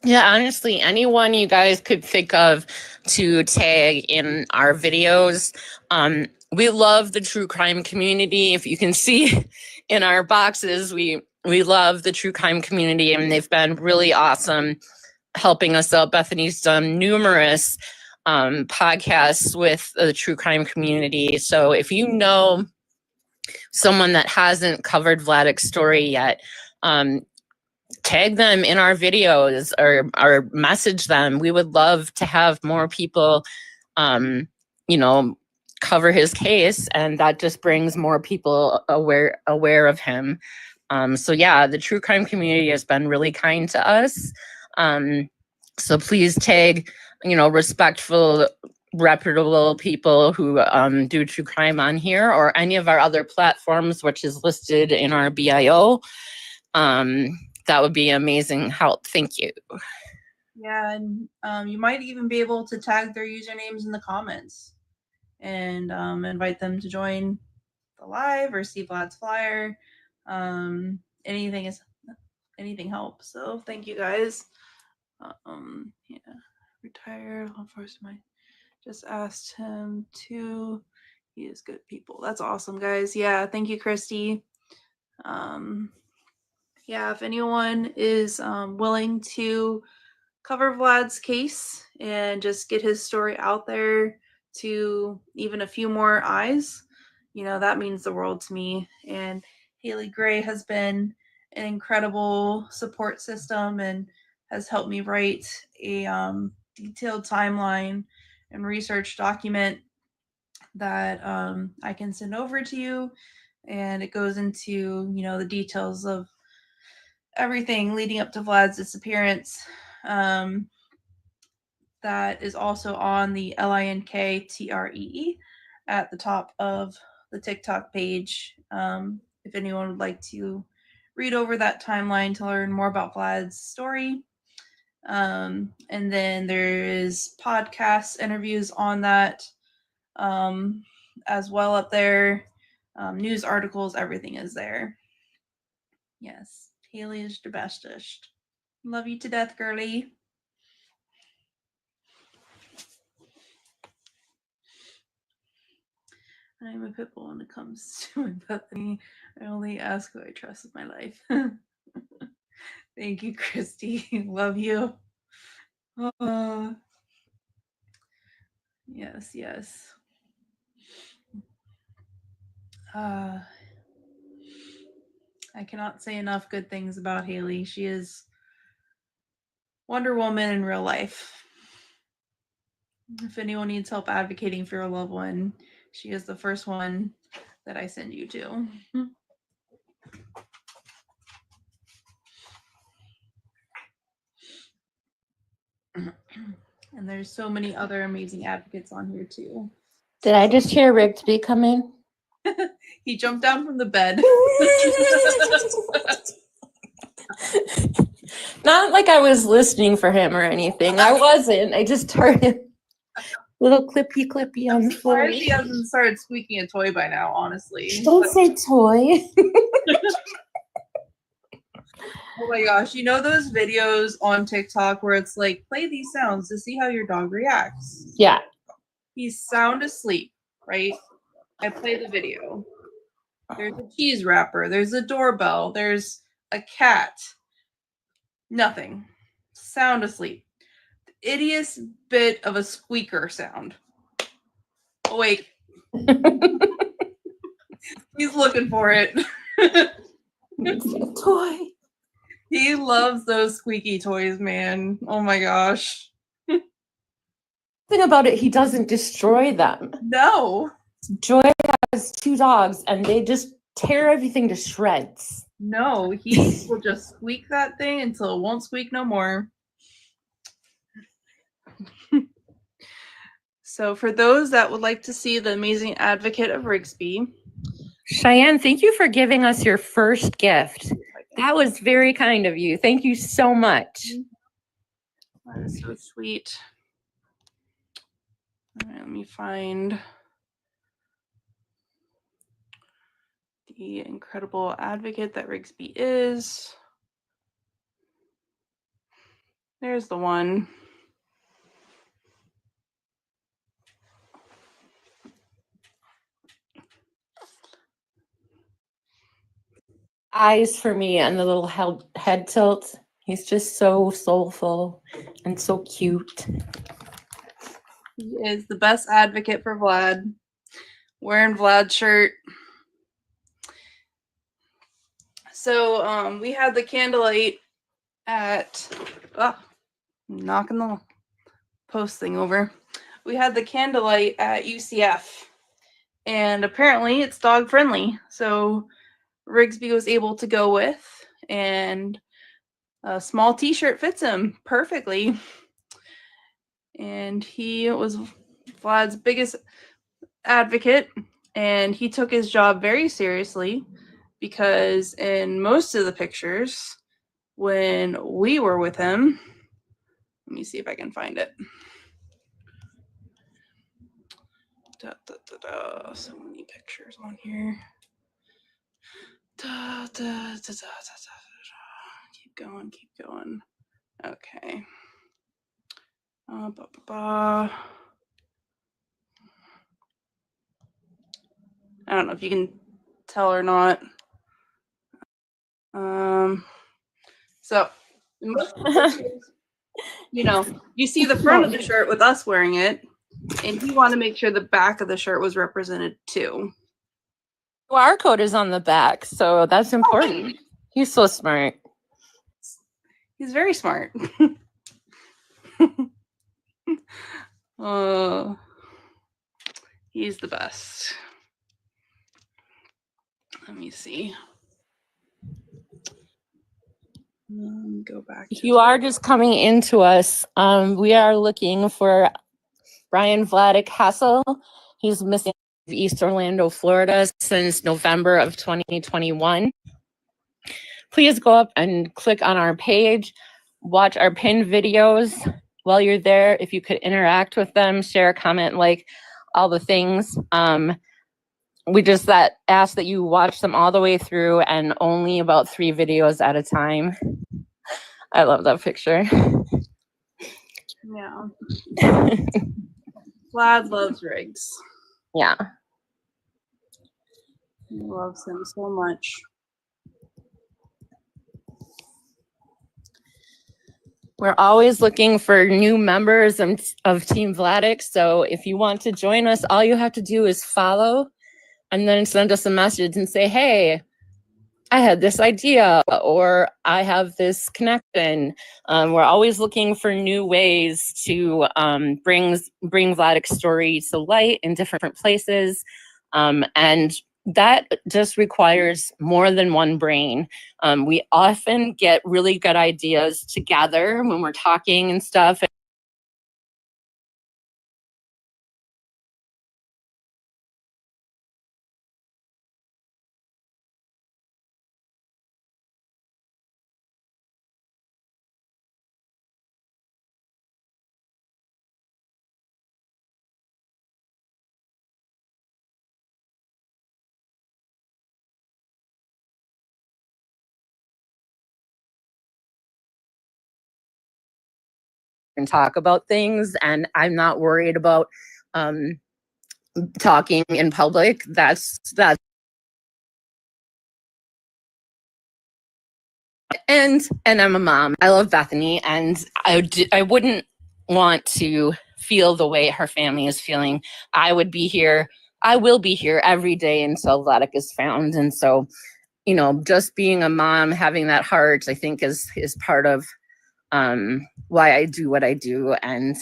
Yeah, honestly, anyone you guys could think of to tag in our videos. We love the true crime community. If you can see in our boxes, we love the true crime community, and they've been really awesome helping us out. Bethany's done numerous podcasts with the true crime community. So if you know someone that hasn't covered Vladek's story yet, tag them in our videos or message them. We would love to have more people, cover his case, and that just brings more people aware of him. So yeah, the true crime community has been really kind to us. So please tag, respectful, reputable people who do true crime on here or any of our other platforms, which is listed in our bio. That would be amazing help. Thank you. Yeah, and you might even be able to tag their usernames in the comments and invite them to join the live or see Vlad's flyer. Anything helps. So thank you guys. Yeah, retired law enforcement. Just asked him to. He is good people. That's awesome, guys. Yeah, thank you, Christy. Yeah, if anyone is willing to cover Vlad's case and just get his story out there to even a few more eyes, that means the world to me. And Haley Gray has been an incredible support system and has helped me write a detailed timeline and research document that I can send over to you. And it goes into, the details of everything leading up to Vlad's disappearance. That is also on the LINKTREE at the top of the TikTok page. If anyone would like to read over that timeline to learn more about Vlad's story. And then there is podcast interviews on that as well up there. News articles, everything is there. Yes, Haley is the bestest. Love you to death, girly. I'm a pit bull when it comes to my Bethany. I only ask who I trust with my life. Thank you, Christy. Love you. Yes, yes. I cannot say enough good things about Haley. She is Wonder Woman in real life. If anyone needs help advocating for your loved one, she is the first one that I send you to. And there's so many other amazing advocates on here too. Did I just hear Rigsby come in? He jumped down from the bed. Not like I was listening for him or anything. I wasn't. I just heard him. Little clippy on the floor. Surprised he hasn't started squeaking a toy by now, honestly. Don't say toy. Oh my gosh, you know those videos on TikTok where it's like, play these sounds to see how your dog reacts? Yeah. He's sound asleep, right? I play the video. There's a cheese wrapper, there's a doorbell, there's a cat. Nothing. Sound asleep. The ittiest bit of a squeaker sound. Awake. He's looking for it. Toy. He loves those squeaky toys, man. Oh my gosh. Thing about it, he doesn't destroy them. No. Joy has 2 dogs and they just tear everything to shreds. No, he will just squeak that thing until it won't squeak no more. So for those that would like to see the amazing advocate of Rigsby, Cheyenne, thank you for giving us your first gift. That was very kind of you. Thank you so much. that is so sweet. All right, let me find the incredible advocate that Rigsby is. There's the one. Eyes for me and the little head tilt. He's just so soulful and so cute. He is the best advocate for Vlad. Wearing Vlad's shirt. So we had the candlelight at knocking the post thing over. We had the candlelight at UCF, and apparently it's dog friendly. So Rigsby was able to go with, and a small t-shirt fits him perfectly. And he was Vlad's biggest advocate, and he took his job very seriously, because in most of the pictures when we were with him, let me see if I can find it. So many pictures on here. Keep going. Okay. I don't know if you can tell or not. So, you see the front of the shirt with us wearing it, and he wanted to make sure the back of the shirt was represented too. QR code is on the back, so that's important. He's so smart. He's very smart. He's the best. Let me see. Go back. If you are just coming into us, we are looking for Bryan Vladek Hasel. He's missing East Orlando, Florida since November of 2021. Please go up and click on our page, watch our pinned videos. While you're there, if you could interact with them, share, comment, like all the things. We just ask that you watch them all the way through and only about 3 videos at a time. I love that picture. Yeah. Vlad loves Riggs. Yeah. He loves him so much. We're always looking for new members of Team Vladek. So if you want to join us, all you have to do is follow and then send us a message and say, hey, I had this idea, or I have this connection. We're always looking for new ways to bring Vladek's story to light in different places. And that just requires more than one brain. We often get really good ideas together when we're talking and stuff. And talk about things, and I'm not worried about talking in public. That's and I'm a mom. I love Bethany, and I wouldn't want to feel the way her family is feeling. I will be here every day until Vladek is found. And so, you know, just being a mom, having that heart, I think is part of why I do what I do, and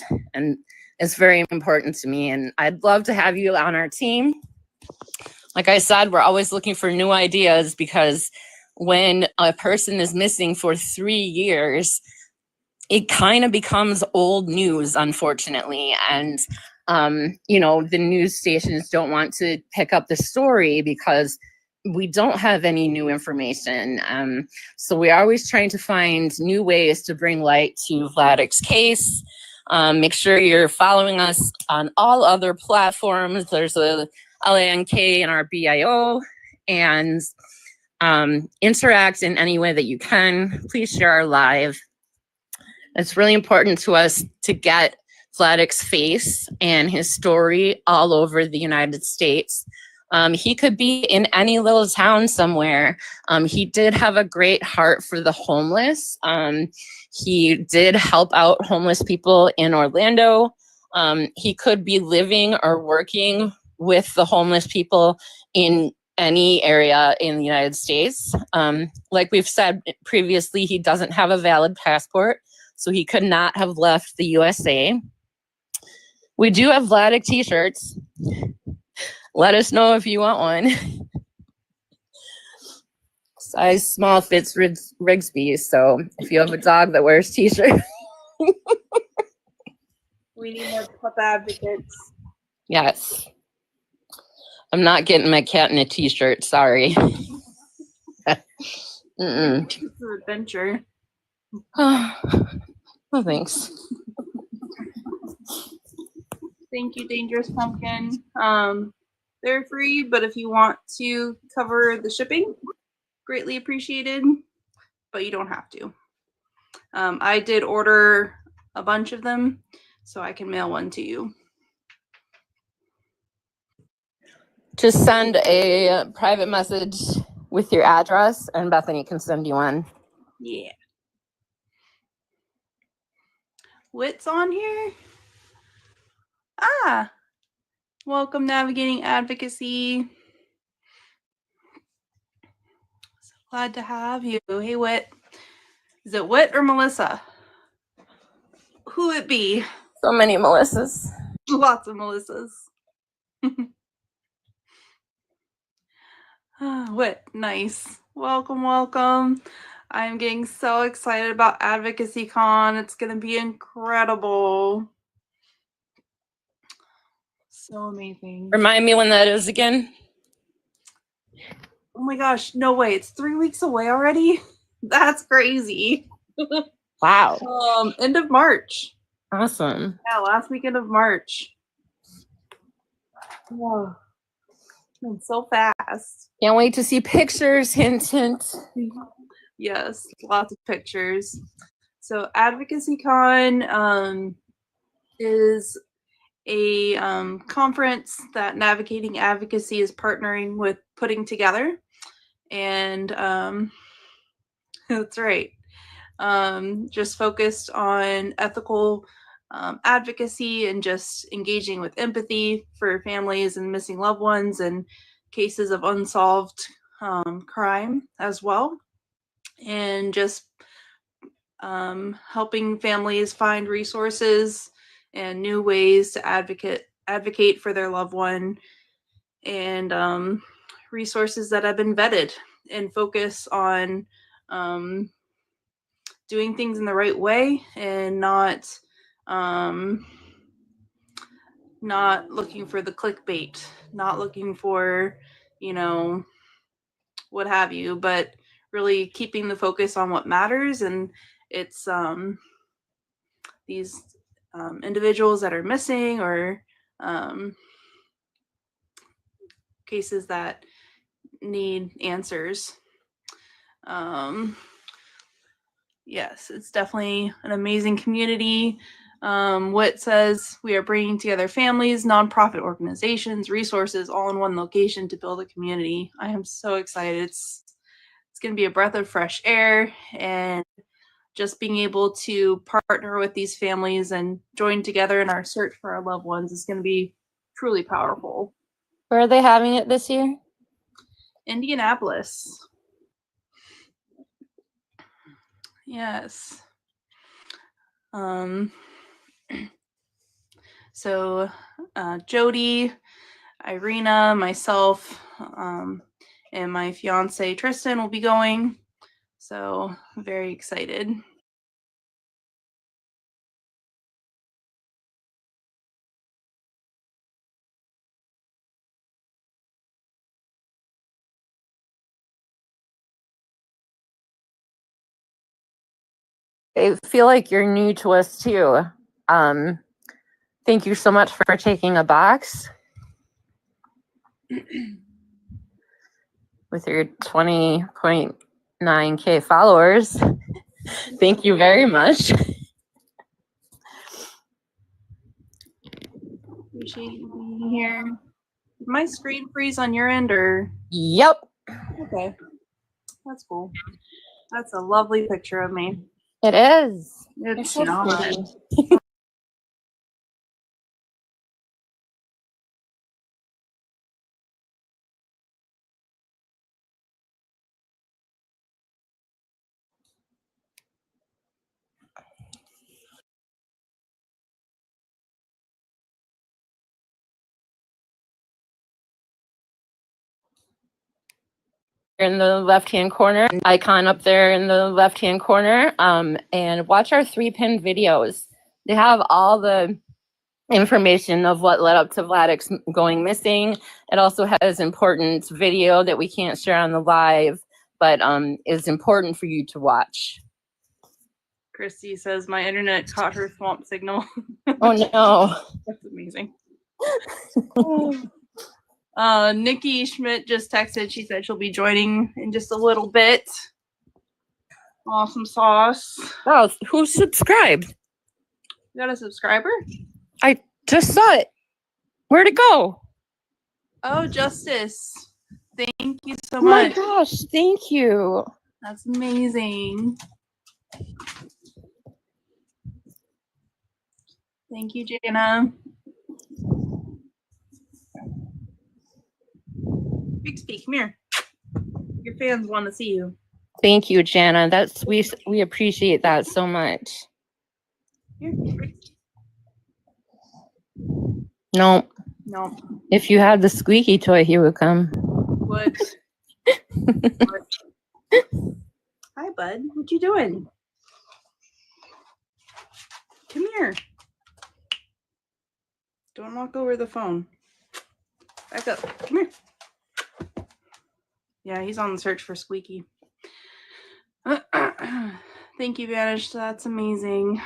it's very important to me. And I'd love to have you on our team. Like I said, we're always looking for new ideas, because when a person is missing for 3 years, it kind of becomes old news, unfortunately. And you know, the news stations don't want to pick up the story because we don't have any new information. So we're always trying to find new ways to bring light to Vladek's case. Make sure you're following us on all other platforms. There's a LANK in our BIO, and interact in any way that you can. Please share our live. It's really important to us to get Vladek's face and his story all over the United States. He could be in any little town somewhere. He did have a great heart for the homeless. He did help out homeless people in Orlando. He could be living or working with the homeless people in any area in the United States. Like we've said previously, he doesn't have a valid passport, so he could not have left the USA. We do have Vladek t-shirts. Let us know if you want one. Size small fits Rigsby, so if you have a dog that wears t-shirts. We need more pup advocates. Yes. I'm not getting my cat in a t-shirt, sorry. It's an adventure. Oh, thanks. Thank you, Dangerous Pumpkin. They're free, but if you want to cover the shipping, greatly appreciated, but you don't have to. I did order a bunch of them, so I can mail one to you. Just send a private message with your address, and Bethany can send you one. Yeah. Wit's on here? Ah, welcome Navigating Advocacy. So glad to have you. Hey, Wit. Is it Wit or Melissa? Who it be? So many Melissas. Lots of Melissas. Wit, nice. Welcome, welcome. I'm getting so excited about Advocacy Con. It's going to be incredible. So amazing. Remind me when that is again. Oh my gosh, no way. It's 3 weeks away already? That's crazy. Wow. End of March. Awesome. Yeah, last weekend of March. Whoa. It's so fast. Can't wait to see pictures. Hint, hint. Yes, lots of pictures. So Advocacy Con is a conference that Navigating Advocacy is partnering with putting together. And that's right. Just focused on ethical advocacy and just engaging with empathy for families and missing loved ones and cases of unsolved crime as well. And just helping families find resources and new ways to advocate for their loved one, and resources that have been vetted, and focus on doing things in the right way and not looking for the clickbait, not looking for, what have you, but really keeping the focus on what matters. And it's these individuals that are missing, or cases that need answers. Yes, it's definitely an amazing community. What says we are bringing together families, nonprofit organizations, resources all in one location to build a community. I am so excited. It's going to be a breath of fresh air, and just being able to partner with these families and join together in our search for our loved ones is going to be truly powerful. Where are they having it this year? Indianapolis. Yes. So Jody, Irina, myself, and my fiance Tristan will be going. So very excited. I feel like you're new to us too. Thank you so much for taking a box with your 20.9K followers. Thank you very much. Appreciate you being here. Did my screen freeze on your end, or? Yep. Okay, that's cool. That's a lovely picture of me. It is. It's so not. pretty. In the left-hand corner, icon up there in the left-hand corner, and watch our 3-pin videos. They have all the information of what led up to Vladek's going missing. It also has important video that we can't share on the live, but is important for you to watch. Christy says my internet caught her swamp signal. Oh no. That's amazing. Nikki Schmidt just texted. She said she'll be joining in just a little bit. Awesome sauce. Oh, who subscribed? You got a subscriber? I just saw it. Where'd it go? Oh, Justice. Thank you so Oh my much. gosh, thank you. That's amazing. Thank you, Jana. Big Speak, come here. Your fans want to see you. Thank you, Jana. That's we appreciate that so much. Here. No. No. If you had the squeaky toy, he would come. What? Hi, bud. What you doing? Come here. Don't knock over the phone. Back up. Come here. Yeah, he's on the search for Squeaky. Thank you, Vanish. That's amazing.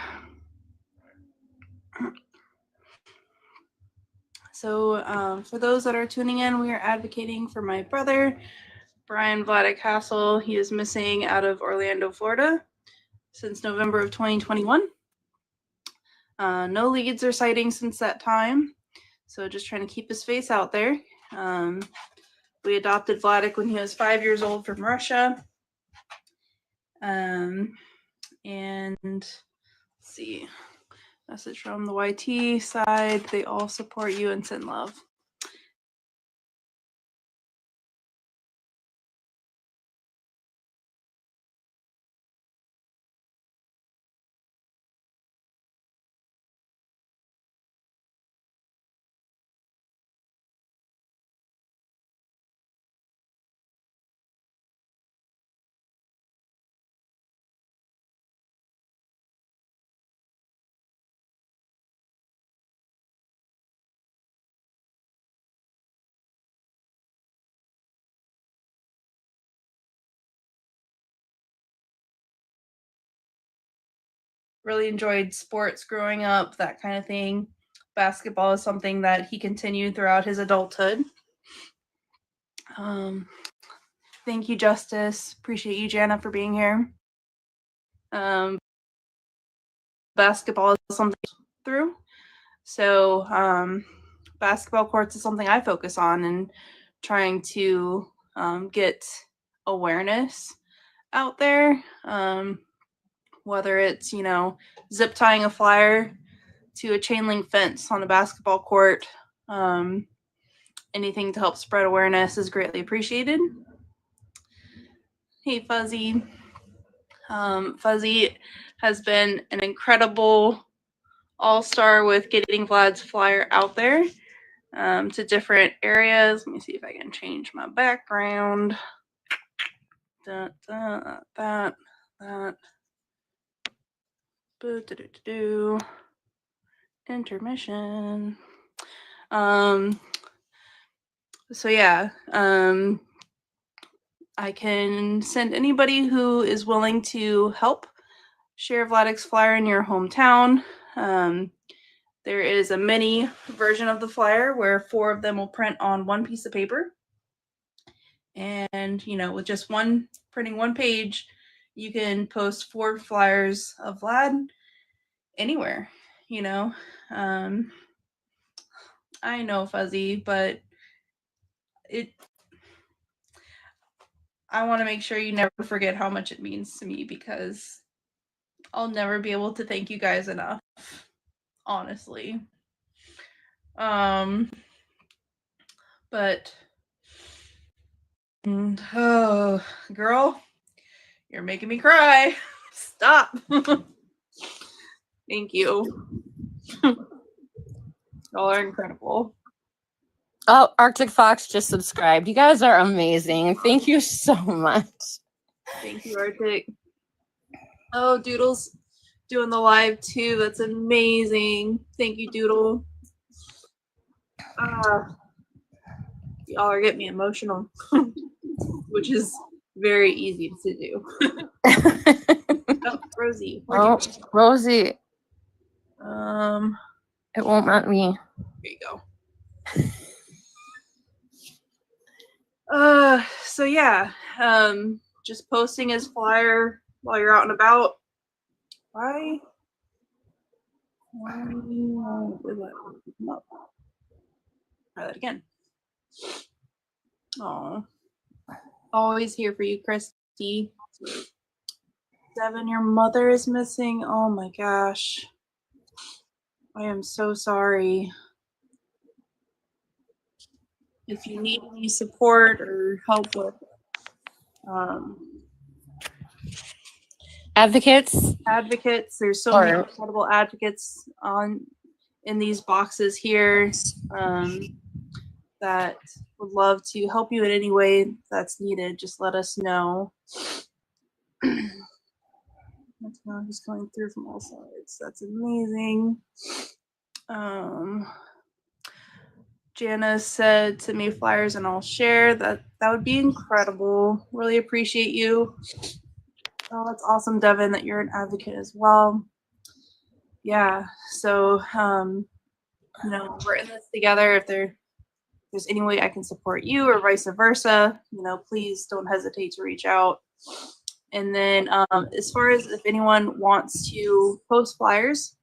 So for those that are tuning in, we are advocating for my brother, Bryan Vladek Hasel. He is missing out of Orlando, Florida since November of 2021. No leads or sightings since that time. So just trying to keep his face out there. We adopted Vladek when he was 5 years old from Russia. And let's see, message from the YT side. They all support you and send love. Really enjoyed sports growing up, that kind of thing. Basketball is something that he continued throughout his adulthood. Thank you, Justice. Appreciate you, Jana, for being here. Basketball is something through. So basketball courts is something I focus on and trying to get awareness out there. Whether it's, zip tying a flyer to a chain link fence on a basketball court, anything to help spread awareness is greatly appreciated. Hey, Fuzzy. Fuzzy has been an incredible all-star with getting Vlad's flyer out there to different areas. Let me see if I can change my background. That. Intermission. So yeah, I can send anybody who is willing to help share Vladek's flyer in your hometown. There is a mini version of the flyer where 4 of them will print on one piece of paper. And, with just printing one page, you can post 4 flyers of Vlad anywhere, I know, Fuzzy, but I want to make sure you never forget how much it means to me, because I'll never be able to thank you guys enough, honestly. But oh, girl, you're making me cry. Stop. Thank you. Y'all are incredible. Oh, Arctic Fox just subscribed. You guys are amazing. Thank you so much. Thank you, Arctic. Oh, Doodle's doing the live too. That's amazing. Thank you, Doodle. Y'all are getting me emotional, which is very easy to do. Oh, Rosie. Oh, Rosie. It won't let me. Here you go. So yeah, just posting his flyer while you're out and about. Why? Try that again. Oh, always here for you, Christy. Devin, your mother is missing. Oh my gosh. I am so sorry. If you need any support or help with advocates, there's so many incredible advocates in these boxes here that would love to help you in any way that's needed. Just let us know. That's now just going through from all sides. That's amazing. Jana said to me flyers and I'll share. That would be incredible. Really appreciate you. Oh, that's awesome, Devin, that you're an advocate as well. Yeah, so we're in this together. If there's any way I can support you or vice versa, please don't hesitate to reach out. And then as far as if anyone wants to post flyers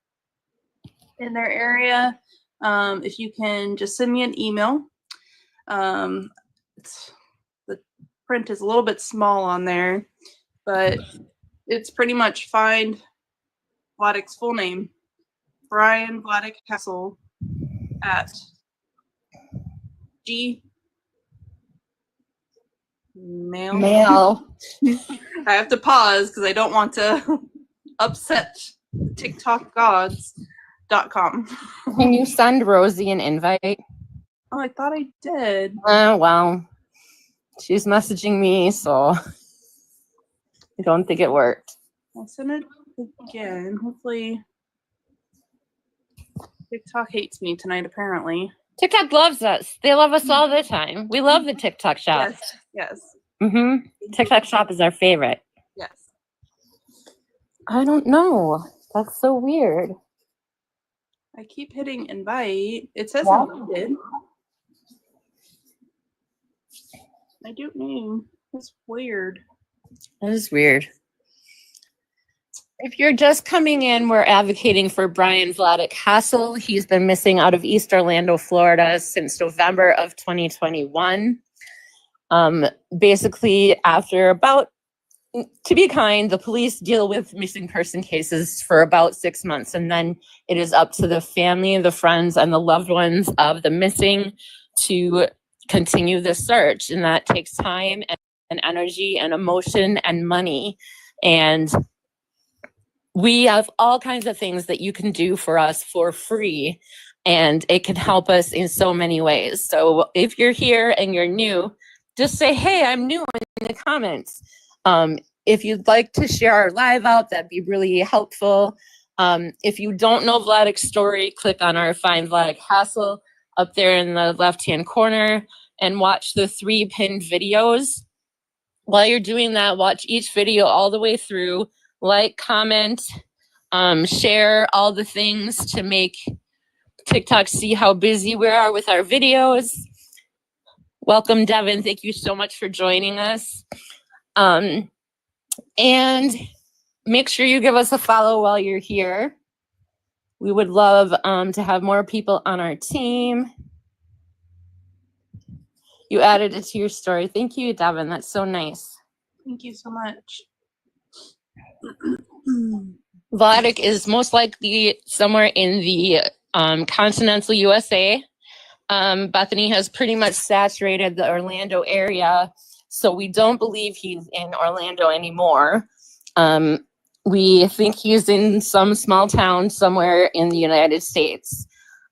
in their area, if you can just send me an email. the print is a little bit small on there, but it's pretty much find Vladek's full name, Bryan Vladek Hasel, at Mail. I have to pause because I don't want to upset TikTok gods.com. Can you send Rosie an invite? Oh, I thought I did. Well, she's messaging me, so I don't think it worked. I'll send it again. Hopefully, TikTok hates me tonight, apparently. TikTok loves us. They love us all the time. We love the TikTok shop. Yes. TikTok shop is our favorite. Yes. I don't know. That's so weird. I keep hitting invite. It says Yeah. invited. I don't know. It's weird. That is weird. If you're just coming in, we're advocating for Bryan Vladek Hasel. He's been missing out of East Orlando, Florida since November of 2021. Basically, after about, to be kind, the police deal with missing person cases for about 6 months, and then it is up to the family, the friends, and the loved ones of the missing to continue the search. And that takes time and energy and emotion and money. And we have all kinds of things that you can do for us for free, and it can help us in so many ways. So if you're here and you're new, just say, hey, I'm new in the comments. If you'd like to share our live out, that'd be really helpful. If you don't know Vladek's story, click on our Find Vladek Hasel up there in the left-hand corner and watch the 3 pinned videos. While you're doing that, watch each video all the way through. Like, comment, share all the things to make TikTok see how busy we are with our videos. Welcome, Devin. Thank you so much for joining us. And make sure you give us a follow while you're here. We would love to have more people on our team. You added it to your story. Thank you, Devin. That's so nice. Thank you so much. Vladek is most likely somewhere in the continental USA. Bethany has pretty much saturated the Orlando area, so we don't believe he's in Orlando anymore. We think he's in some small town somewhere in the United States.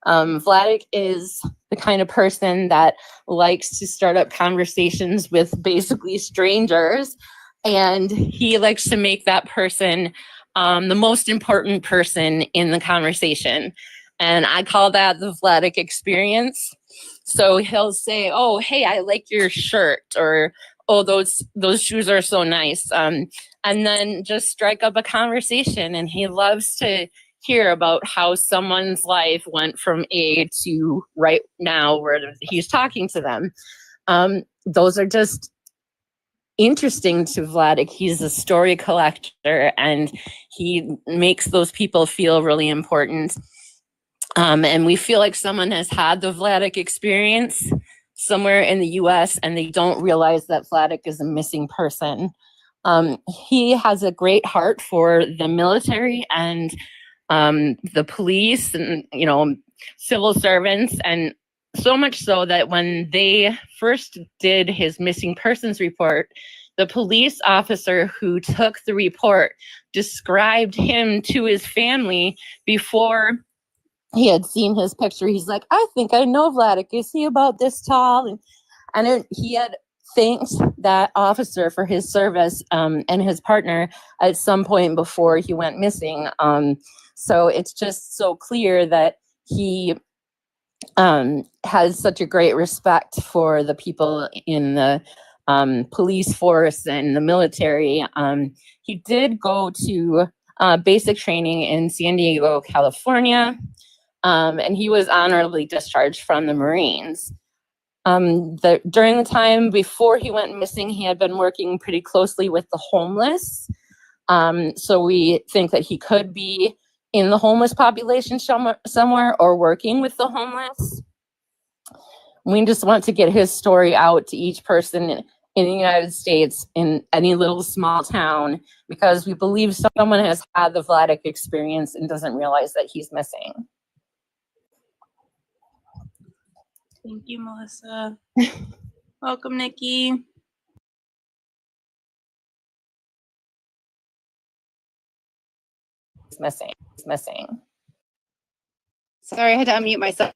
Vladek is the kind of person that likes to start up conversations with basically strangers, and he likes to make that person the most important person in the conversation. And I call that the Vladek experience. So he'll say, oh, hey, I like your shirt, or, oh, those shoes are so nice. And then just strike up a conversation. And he loves to hear about how someone's life went from A to right now where he's talking to them. Those are just interesting to Vladek. He's a story collector, and he makes those people feel really important. And we feel like someone has had the Vladek experience somewhere in the US and they don't realize that Vladek is a missing person. He has a great heart for the military and the police and, civil servants, and so much so that when they first did his missing persons report, the police officer who took the report described him to his family before he had seen his picture. He's like, I think I know Vladek. Is he about this tall? And he had thanked that officer for his service and his partner at some point before he went missing. So it's just so clear that he has such a great respect for the people in the police force and the military. He did go to basic training in San Diego, California, and he was honorably discharged from the Marines. During the time before he went missing, he had been working pretty closely with the homeless. So we think that he could be in the homeless population somewhere or working with the homeless. We just want to get his story out to each person in the United States, in any little small town, because we believe someone has had the Vladek experience and doesn't realize that he's missing. Thank you, Melissa. Welcome, Nikki. He's missing. Sorry, I had to unmute myself.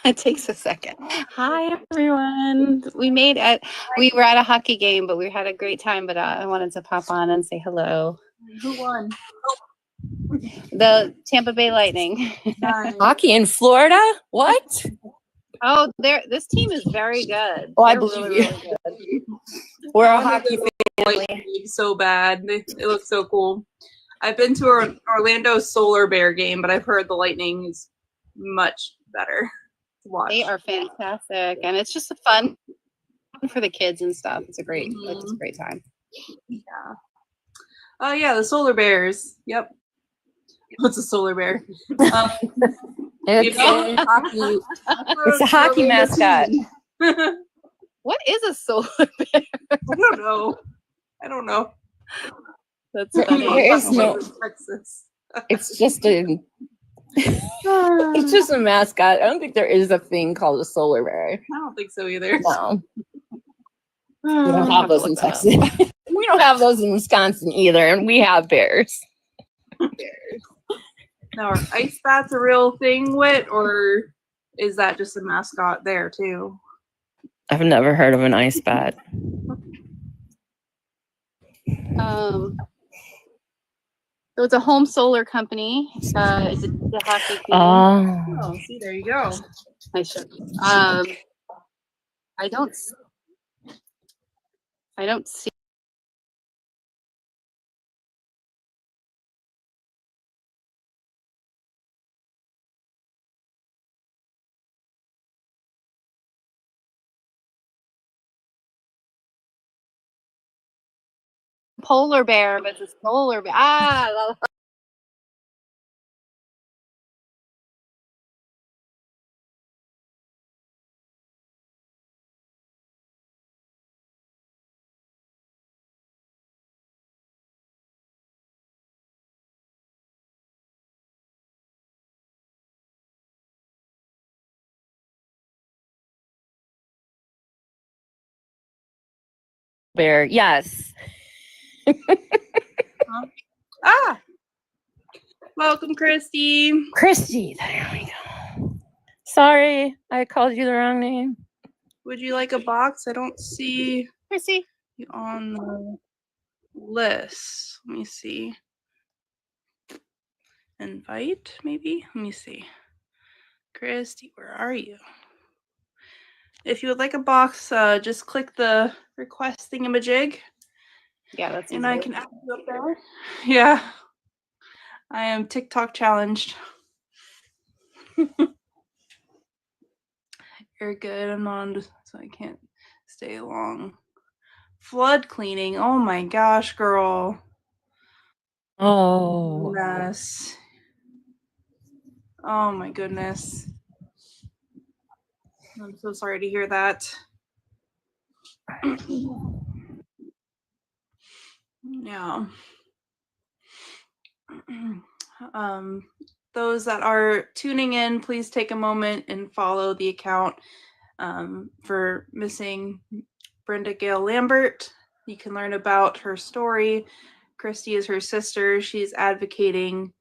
It takes a second. Hi, everyone. We were at a hockey game, but we had a great time. But I wanted to pop on and say hello. Who won? The Tampa Bay Lightning. Nice. Hockey in Florida? What? Oh, this team is very good. Oh, I They're believe really, you. really good. We're a I wanted hockey to family. like so bad. It looks so cool. I've been to an Orlando Solar Bear game, but I've heard the Lightning is much better to watch. They are fantastic, and it's just fun for the kids and stuff. It's a great time. Yeah. Oh yeah, the Solar Bears. Yep. What's a solar bear? It's a hockey mascot. What is a solar bear? I don't know. That's funny. There is no. Texas. It's just it's just a mascot. I don't think there is a thing called a solar bear. I don't think so either. No. We don't have those in Texas. We don't have those in Wisconsin either, and we have bears. Now, are ice bats a real thing, Whit, or is that just a mascot there too? I've never heard of an ice bat. So it's a home solar company. It's a hockey team. Oh, see, there you go. I should. I don't see. Polar bear, but it's a solar bear. Bear, yes. Welcome, Christy. Christy, there we go. Sorry, I called you the wrong name. Would you like a box? I don't see Chrissy. you on the list. Let me see. Invite, maybe? Let me see. Christy, where are you? If you would like a box, just click the request thingamajig. Yeah, that's and easy. I can add you up there. Yeah. I am TikTok challenged. You're good. I'm not on, so I can't stay long. Flood cleaning. Oh my gosh, girl. Oh. Yes. Oh my goodness. I'm so sorry to hear that. Yeah. Those that are tuning in, please take a moment and follow the account for missing Brenda Gail Lambert. You can learn about her story. Christy is her sister. She's advocating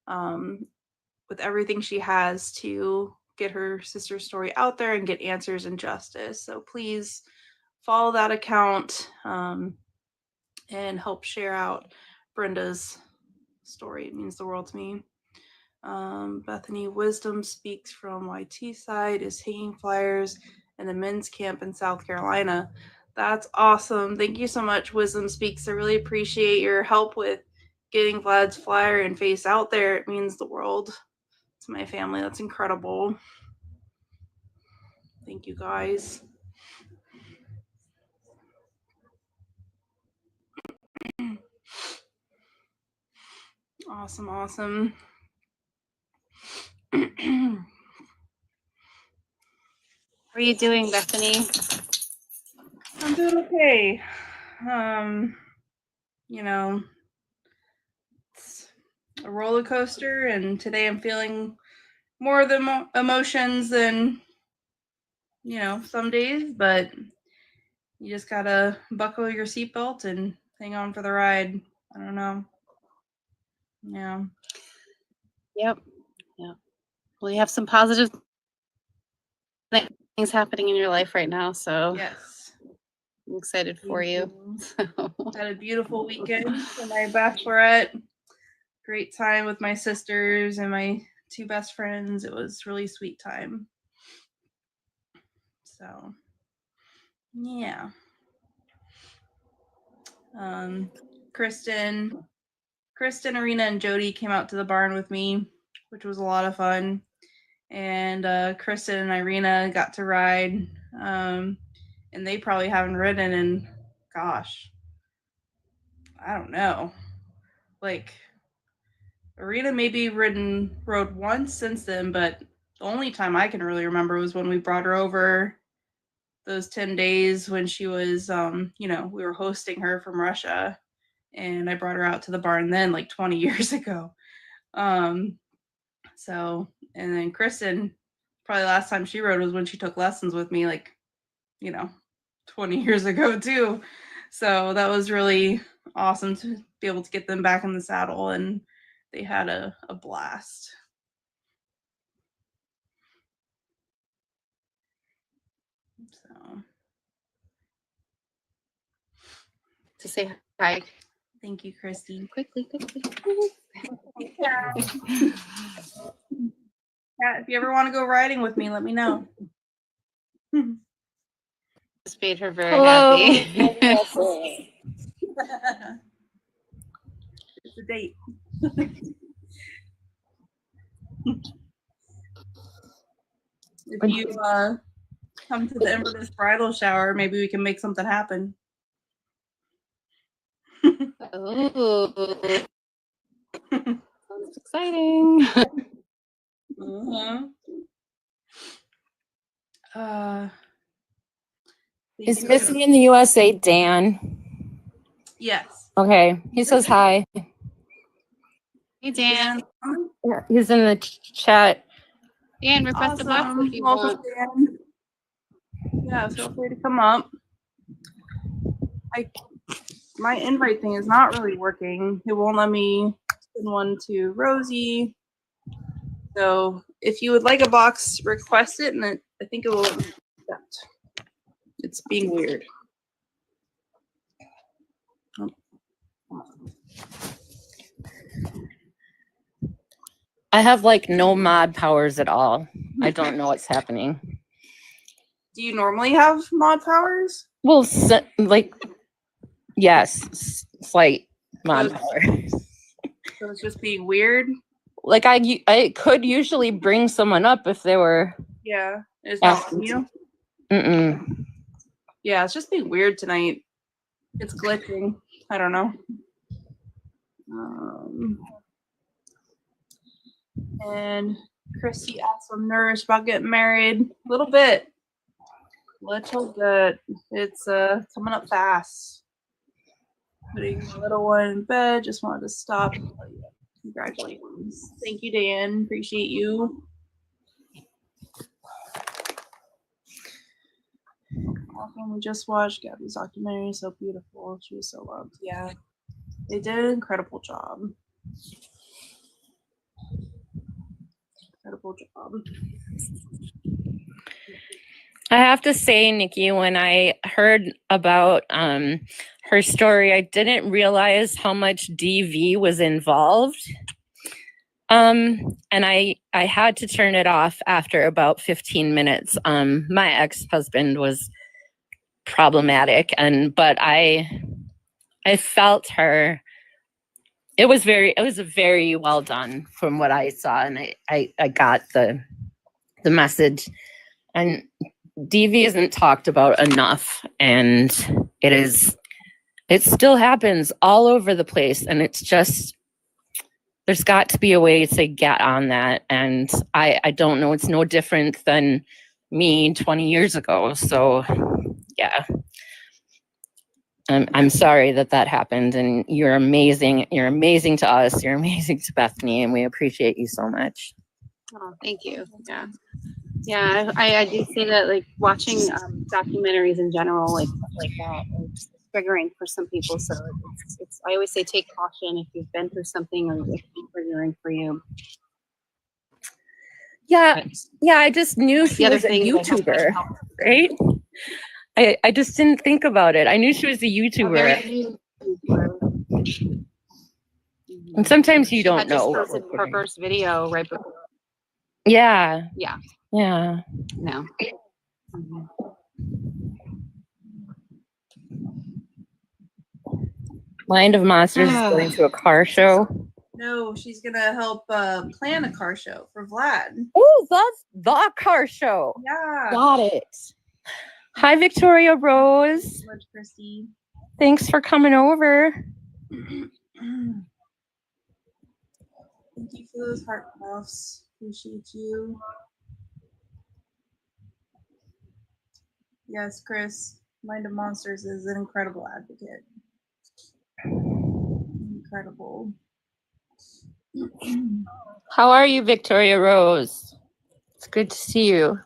with everything she has to get her sister's story out there and get answers and justice. So please follow that account and help share out Brenda's story. It means the world to me. Bethany Wisdom speaks from YT side, is hanging flyers in the men's camp in South Carolina. That's awesome. Thank you so much, Wisdom Speaks. I really appreciate your help with getting Vlad's flyer and face out there. It means the world to my family. That's incredible. Thank you, guys. Awesome, awesome. are you doing, Bethany? I'm doing okay. You know, it's a roller coaster, and today I'm feeling more of the emotions than, you know, some days, but you just gotta buckle your seatbelt and hang on for the ride. I don't know. Yeah. Yep. Yep. Well, you have some positive things happening in your life right now, so Yes. I'm excited for you. Had a beautiful weekend for my bachelorette. Great time with my sisters and my two best friends. It was really sweet time. So, yeah. Kristen, Arena, and Jody came out to the barn with me, which was a lot of fun. And Kristen and Irina got to ride, and they probably haven't ridden in, gosh, I don't know. Like, Arena maybe rode once since then, but the only time I can really remember was when we brought her over those 10 days when she was, you know, we were hosting her from Russia, and I brought her out to the barn then, like 20 years ago. So, and then Kristen, probably last time she rode was when she took lessons with me, like, you know, 20 years ago too. So that was really awesome to be able to get them back in the saddle, and they had a blast. So To say hi. thank you, Christy. Quickly. Yeah, if you ever want to go riding with me, let me know. Just made her very Hello. happy. It's a date. If you come to the Inverness bridal shower, maybe we can make something happen. Oh, sounds exciting. Is Missing in the USA Dan? Yes. Okay, he says hi. Hey, Dan. Yeah, he's in the chat. Dan, request a box if you Welcome, want. Dan. Yeah, feel free to come up. My invite thing is not really working. It won't let me send one to Rosie. So if you would like a box, request it, and I think it will accept. It's being weird. I have like no mod powers at all. I don't know what's happening. Do you normally have mod powers? Well, like, yes, slight mod power. So it's just being weird. Like I could usually bring someone up if they were. Yeah, it's not you. Yeah, it's just being weird tonight. It's glitching. I don't know. And Christy asked, I'm nervous about getting married. A little bit. It's coming up fast. Putting my little one in bed. Just wanted to stop. Congratulations. Thank you, Dan. Appreciate you. Awesome. We just watched Gabby's documentary. So beautiful. She was so loved. Yeah. They did an incredible job. Incredible job. I have to say, Nikki, when I heard about her story, I didn't realize how much DV was involved. And I had to turn it off after about 15 minutes. My ex-husband was problematic, but I felt her. It was very well done from what I saw, and I got the message. And DV isn't talked about enough, and it still happens all over the place, and it's just, there's got to be a way to get on that. And I don't know, it's no different than me 20 years ago. So yeah, I'm sorry that happened, and you're amazing. You're amazing to us. You're amazing to Bethany, and we appreciate you so much. Oh, thank you. Yeah. Yeah, I do say that, like, watching documentaries in general, like stuff like that, is triggering for some people. So it's I always say take caution if you've been through something or if it's triggering for you. Yeah, yeah. I just knew she The other was a thing that I have to YouTuber, help- right? I just didn't think about it. I knew she was a a YouTuber, very YouTuber. and sometimes you She don't had just know what posted we're her putting. first video right before. Yeah, Yeah, yeah. no. Mhm. Mind of Monsters is going to a car show. No, she's gonna help plan a car show for Vlad. Oh, that's the car show. Yeah. Got it. Hi, Victoria Rose. Thanks so much, Christy. Thanks for coming over. Thank you for those heart puffs. Appreciate you. Yes, Chris. Mind of Monsters is an incredible advocate. Incredible. How are you, Victoria Rose? It's good to see you.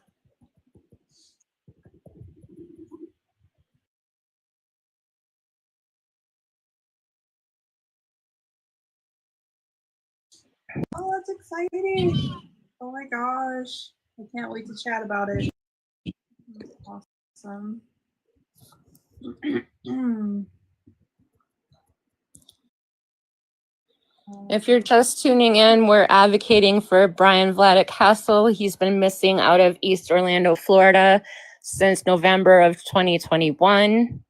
Oh, that's exciting. Oh my gosh. I can't wait to chat about it. That's awesome. If you're just tuning in, we're advocating for Bryan Vladek Hasel. He's been missing out of East Orlando, Florida since November of 2021.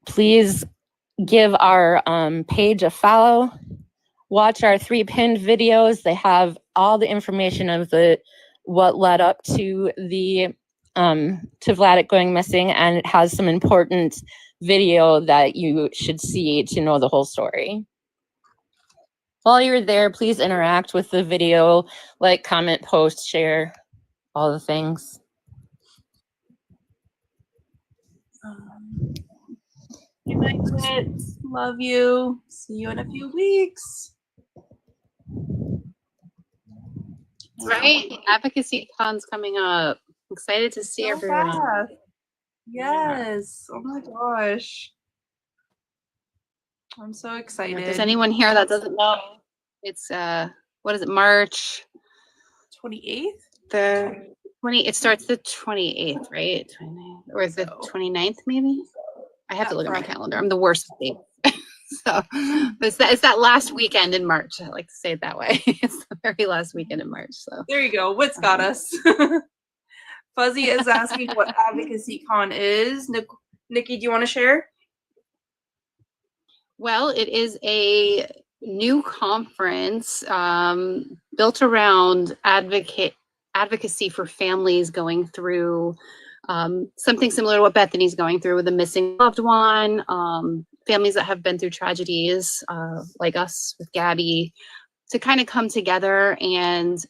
Please give our page a follow. Watch our 3 pinned videos. They have all the information of what led up to the to Vladek going missing, and it has some important video that you should see to know the whole story. While you're there, please interact with the video, like, comment, post, share, all the things. Good night, Whit. Love you. See you in a few weeks. Right? Advocacy Con's coming up. Excited to see So everyone. fast. Yes. Oh my gosh. I'm so excited. If there's anyone here that doesn't know, it's what is it, March 28th? the 20, it starts the 28th, right? 29th, or is it 29th maybe? I have to look at my calendar. I'm the worst with dates. So but it's that last weekend in March. I like to say it that way. It's the very last weekend in March. So There you go. Wit's got us. Fuzzy is asking what Advocacy Con is. Nikki, do you want to share? well, it is a new conference built around advocacy for families going through something similar to what Bethany's going through with a missing loved one, families that have been through tragedies like us with Gabby, to kind of come together and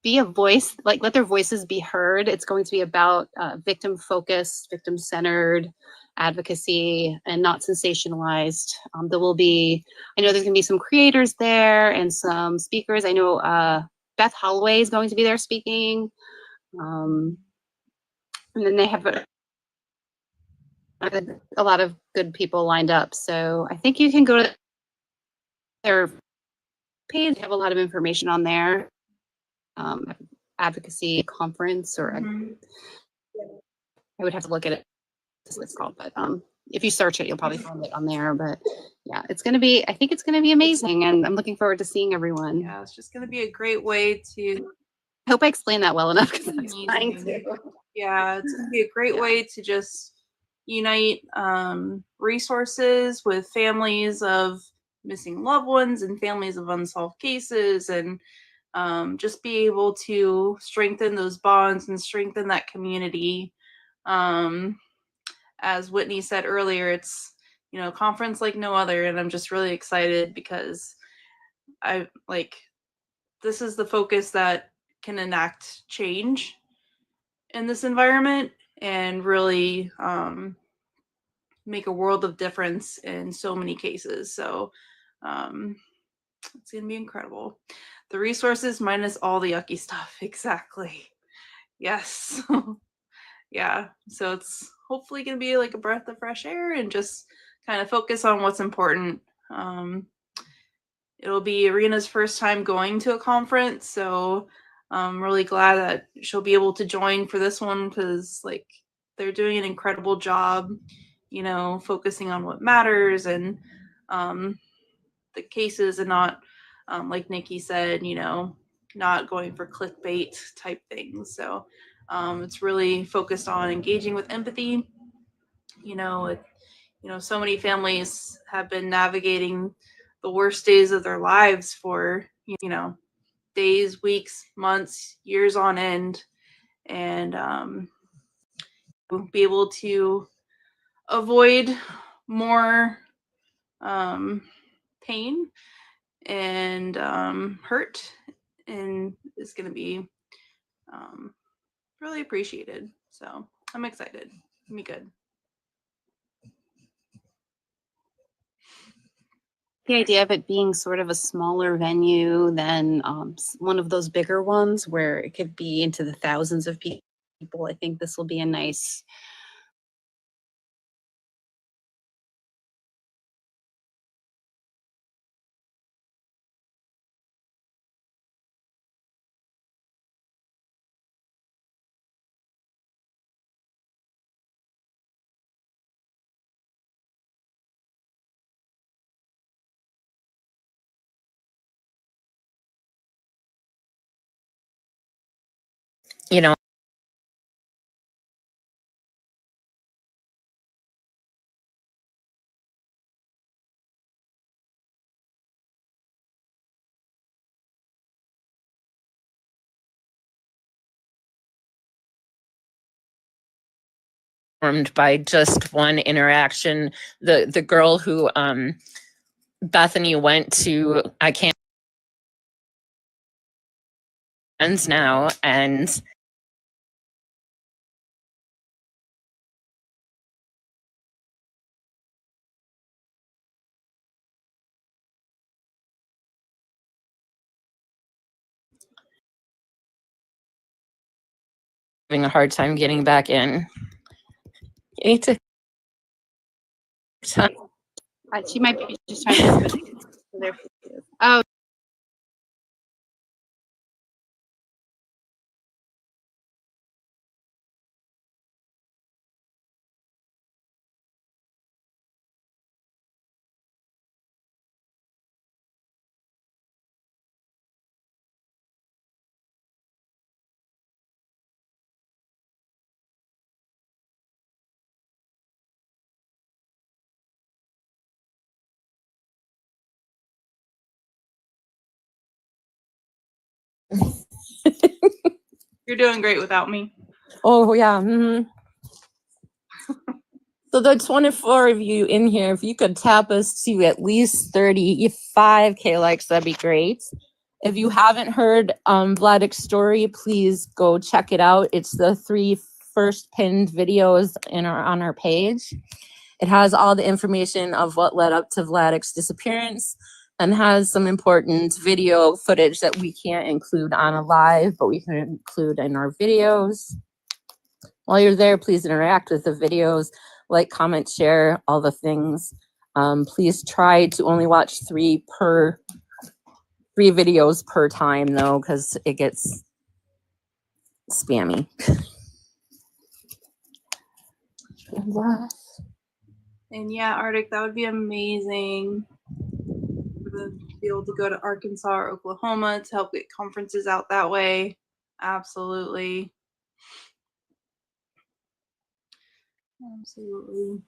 be a voice, like let their voices be heard. It's going to be about victim focused, victim centered advocacy and not sensationalized. There will be, I know there's going to be some creators there and some speakers. I know Beth Holloway is going to be there speaking. And then they have a lot of good people lined up. So I think you can go to their page. They have a lot of information on there. Advocacy conference, or I would have to look at it. That's what it's called, but if you search it, you'll probably find it on there. But yeah, it's gonna be. I think it's gonna be amazing, and I'm looking forward to seeing everyone. Yeah, it's just gonna be a great way to. I hope I explained that well enough because I was trying to. Yeah, it's gonna be a great way to just unite resources with families of missing loved ones and families of unsolved cases, and just be able to strengthen those bonds and strengthen that community. As Whitney said earlier, it's, you know, a conference like no other, and I'm just really excited because this is the focus that can enact change in this environment and really make a world of difference in so many cases. So it's going to be incredible. The resources minus all the yucky stuff. Exactly. Yes. Yeah. So it's hopefully going to be like a breath of fresh air and just kind of focus on what's important. It'll be Arena's first time going to a conference, so I'm really glad that she'll be able to join for this one because like they're doing an incredible job, you know, focusing on what matters and the cases and not like Nikki said, you know, not going for clickbait type things. So it's really focused on engaging with empathy. You know, so many families have been navigating the worst days of their lives for, you know, days, weeks, months, years on end, and be able to avoid more pain and hurt, and is going to be really appreciated. So I'm excited. It'll be good. The idea of it being sort of a smaller venue than one of those bigger ones where it could be into the thousands of people. I think this will be a nice. You know, formed by just one interaction. The girl who Bethany went to, I can't now, and having a hard time getting back in. You need to. She might be just trying to. Oh. You're doing great without me. Oh yeah. Mm-hmm. So the 24 of you in here, if you could tap us to at least 35K likes, that'd be great. If you haven't heard Vladek's story, please go check it out. It's the 3 first pinned videos on our page. It has all the information of what led up to Vladek's disappearance and has some important video footage that we can't include on a live, but we can include in our videos. While you're there, please interact with the videos, like, comment, share, all the things. Please try to only watch 3 videos per time though, because it gets spammy. And yeah, Arctic, that would be amazing to be able to go to Arkansas or Oklahoma to help get conferences out that way. Absolutely. Absolutely.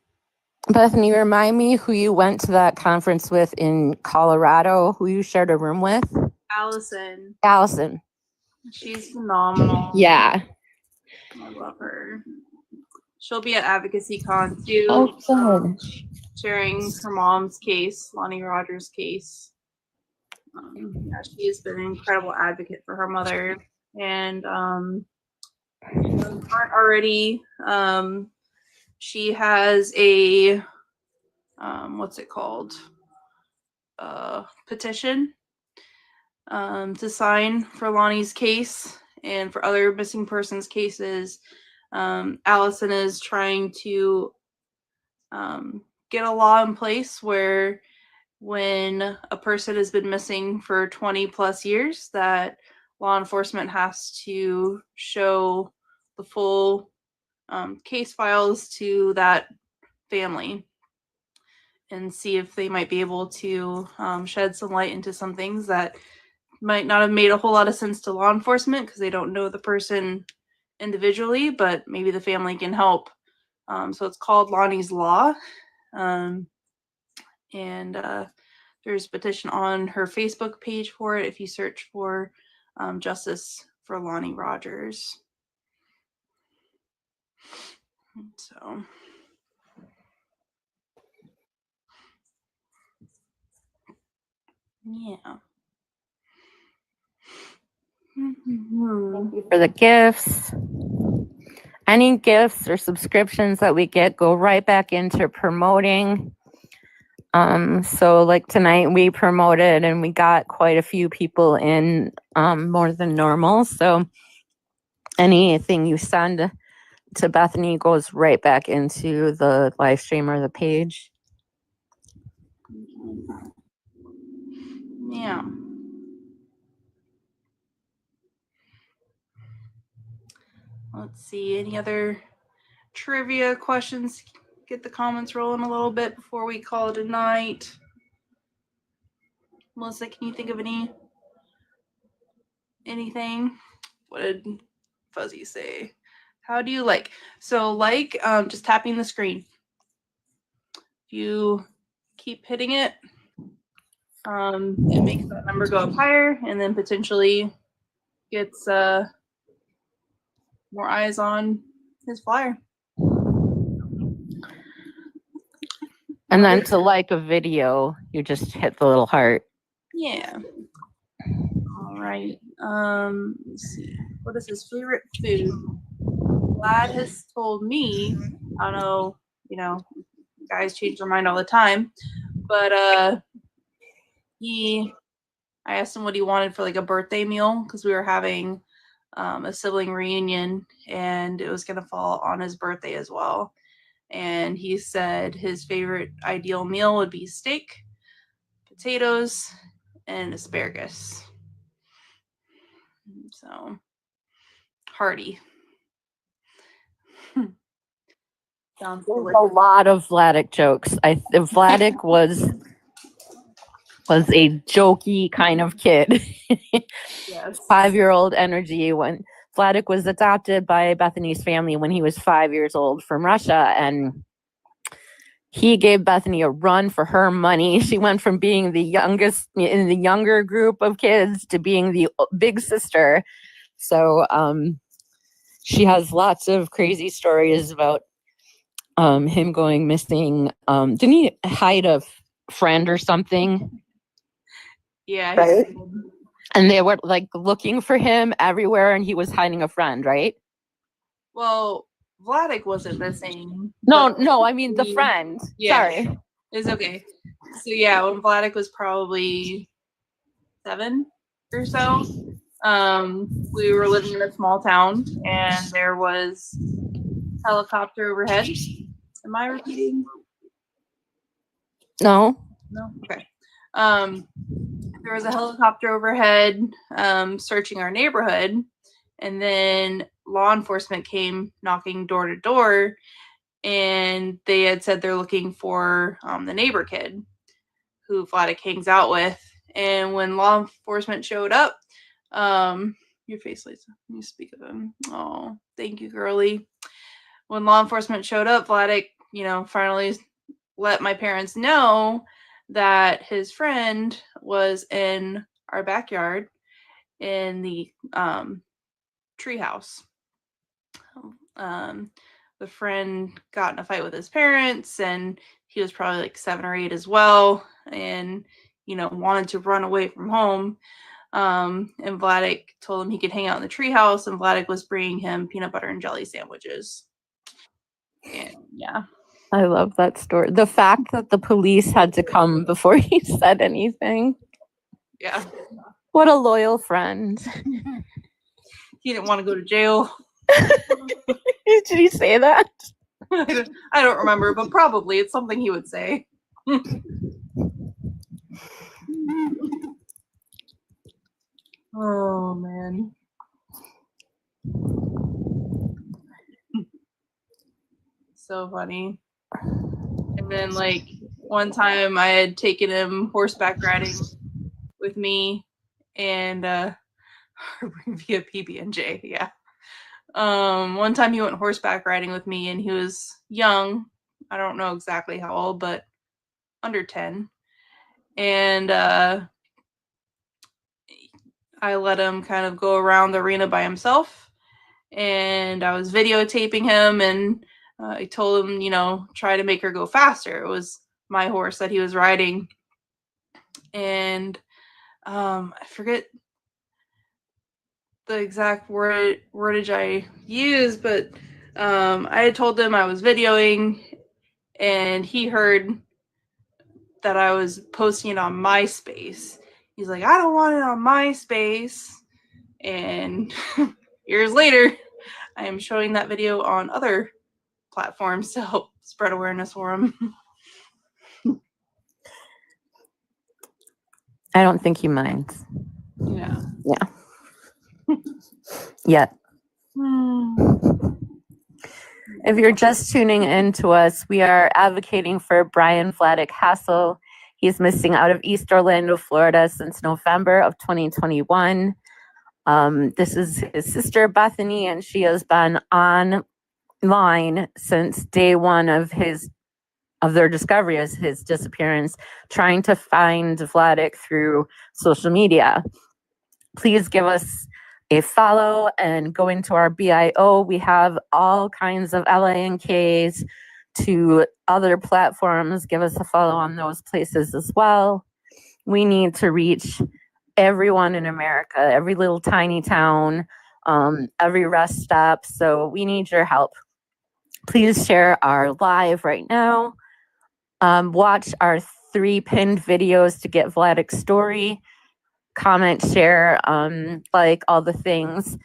Bethany, remind me who you went to that conference with in Colorado, who you shared a room with? Allison. Allison. She's phenomenal. Yeah. I love her. She'll be at Advocacy Con too. Oh, good. Sharing her mom's case, Lonnie Rogers' case. Yeah, she has been an incredible advocate for her mother, and if you aren't already, she has a what's it called? Petition to sign for Lonnie's case and for other missing persons cases. Allison is trying to get a law in place where when a person has been missing for 20 plus years, that law enforcement has to show the full case files to that family and see if they might be able to shed some light into some things that might not have made a whole lot of sense to law enforcement because they don't know the person individually, but maybe the family can help. So it's called Lonnie's Law. And there's a petition on her Facebook page for it if you search for Justice for Lonnie Rogers. So yeah. Thank you for the gifts. Any gifts or subscriptions that we get go right back into promoting. So like tonight we promoted and we got quite a few people in, more than normal. So anything you send to Bethany goes right back into the live stream or the page. Yeah. Let's see, any other trivia questions? Get the comments rolling a little bit before we call it a night. Melissa, can you think of anything? What did Fuzzy say? How do you like? So like just tapping the screen. You keep hitting it. It makes that number go up higher and then potentially gets more eyes on his flyer. And then to like a video, you just hit the little heart. Yeah. All right. Let's see. What is his favorite food? Vlad has told me, I don't know, guys change their mind all the time, but I asked him what he wanted for like a birthday meal because we were having a sibling reunion and it was going to fall on his birthday as well. And he said his favorite ideal meal would be steak, potatoes, and asparagus. So hearty. Sounds There's delicious. a lot of Vladek jokes. Vladek was a jokey kind of kid. Yes. 5-year-old energy. When Vladek was adopted by Bethany's family when he was 5 years old from Russia, and he gave Bethany a run for her money. She went from being the youngest in the younger group of kids to being the big sister. So she has lots of crazy stories about him going missing. Didn't he hide a friend or something? Yeah. Right. And they were like looking for him everywhere, and he was hiding a friend, right? Well, Vladek wasn't missing. No, I mean the friend. Yeah. Sorry. It's okay. So yeah, when Vladek was probably 7 or so, we were living in a small town and there was helicopter overhead. Am I repeating? No. No? Okay. There was a helicopter overhead searching our neighborhood, and then law enforcement came knocking door to door, and they had said they're looking for the neighbor kid who Vladek hangs out with. And when law enforcement showed up, your face lights up. Let me speak of him. Oh, thank you, girly. When law enforcement showed up, Vladek, finally let my parents know that his friend was in our backyard in the treehouse. The friend got in a fight with his parents, and he was probably like 7 or 8 as well, and wanted to run away from home. And Vladek told him he could hang out in the treehouse, and Vladek was bringing him peanut butter and jelly sandwiches. And yeah. I love that story. The fact that the police had to come before he said anything. Yeah. What a loyal friend. He didn't want to go to jail. Did he say that? I don't remember, but probably it's something he would say. Oh, man. So funny. And then, like, one time I had taken him horseback riding with me and via PB&J, yeah. One time he went horseback riding with me and he was young. I don't know exactly how old, but under 10. And I let him kind of go around the arena by himself. And I was videotaping him and I told him, you know, try to make her go faster. It was my horse that he was riding. And I forget the exact wordage I used, but I had told him I was videoing and he heard that I was posting it on MySpace. He's like, I don't want it on MySpace. And years later, I am showing that video on other platforms to help spread awareness for him. I don't think he minds. Yeah. Yeah. Yet. If you're just tuning in to us, we are advocating for Bryan Vladek Hasel. He's missing out of East Orlando, Florida since November of 2021. This is his sister, Bethany, and she has been online since day one of their discovery as his disappearance, trying to find Vladek through social media. Please give us a follow and go into our BIO. We have all kinds of LINKs to other platforms. Give us a follow on those places as well. We need to reach everyone in America, every little tiny town, every rest stop. So we need your help. Please share our live right now. Watch our 3 pinned videos to get Vladek's story. Comment, share, like all the things.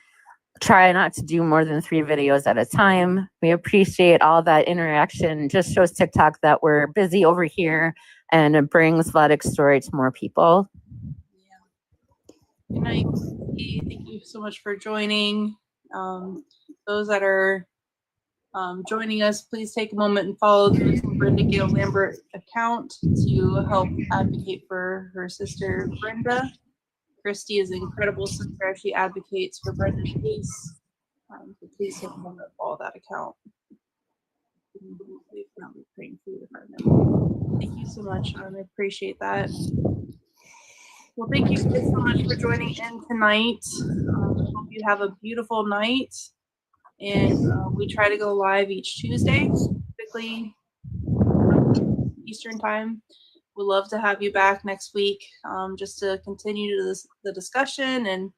Try not to do more than 3 videos at a time. We appreciate all that interaction. Just shows TikTok that we're busy over here and it brings Vladek's story to more people. Good night. Thank you so much for joining. Those that are joining us, please take a moment and follow the Brenda Gail Lambert account to help advocate for her sister Brenda. Christy is an incredible sister. She advocates for Brenda's case. So please take a moment to follow that account. Thank you so much. I appreciate that. Well, thank you guys so much for joining in tonight. Hope you have a beautiful night. And we try to go live each Tuesday, typically Eastern time. We'd love to have you back next week just to continue the discussion and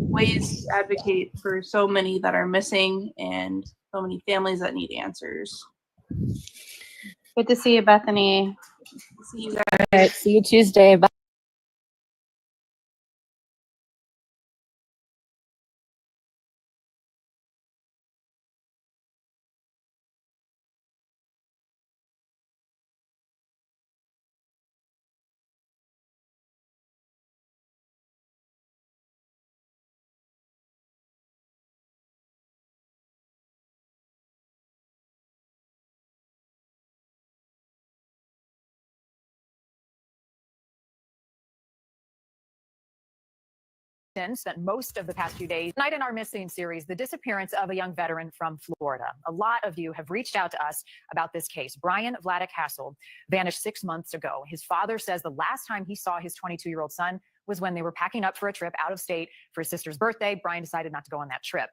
ways to advocate for so many that are missing and so many families that need answers. Good to see you, Bethany. See you guys. All right, see you Tuesday. Bye. Spent most of the past few days tonight in our missing series, the disappearance of a young veteran from Florida. A lot of you have reached out to us about this case. Bryan Vladek Hasel vanished 6 months ago. His father says the last time he saw his 22-year-old son was when they were packing up for a trip out of state for his sister's birthday. Bryan decided not to go on that trip.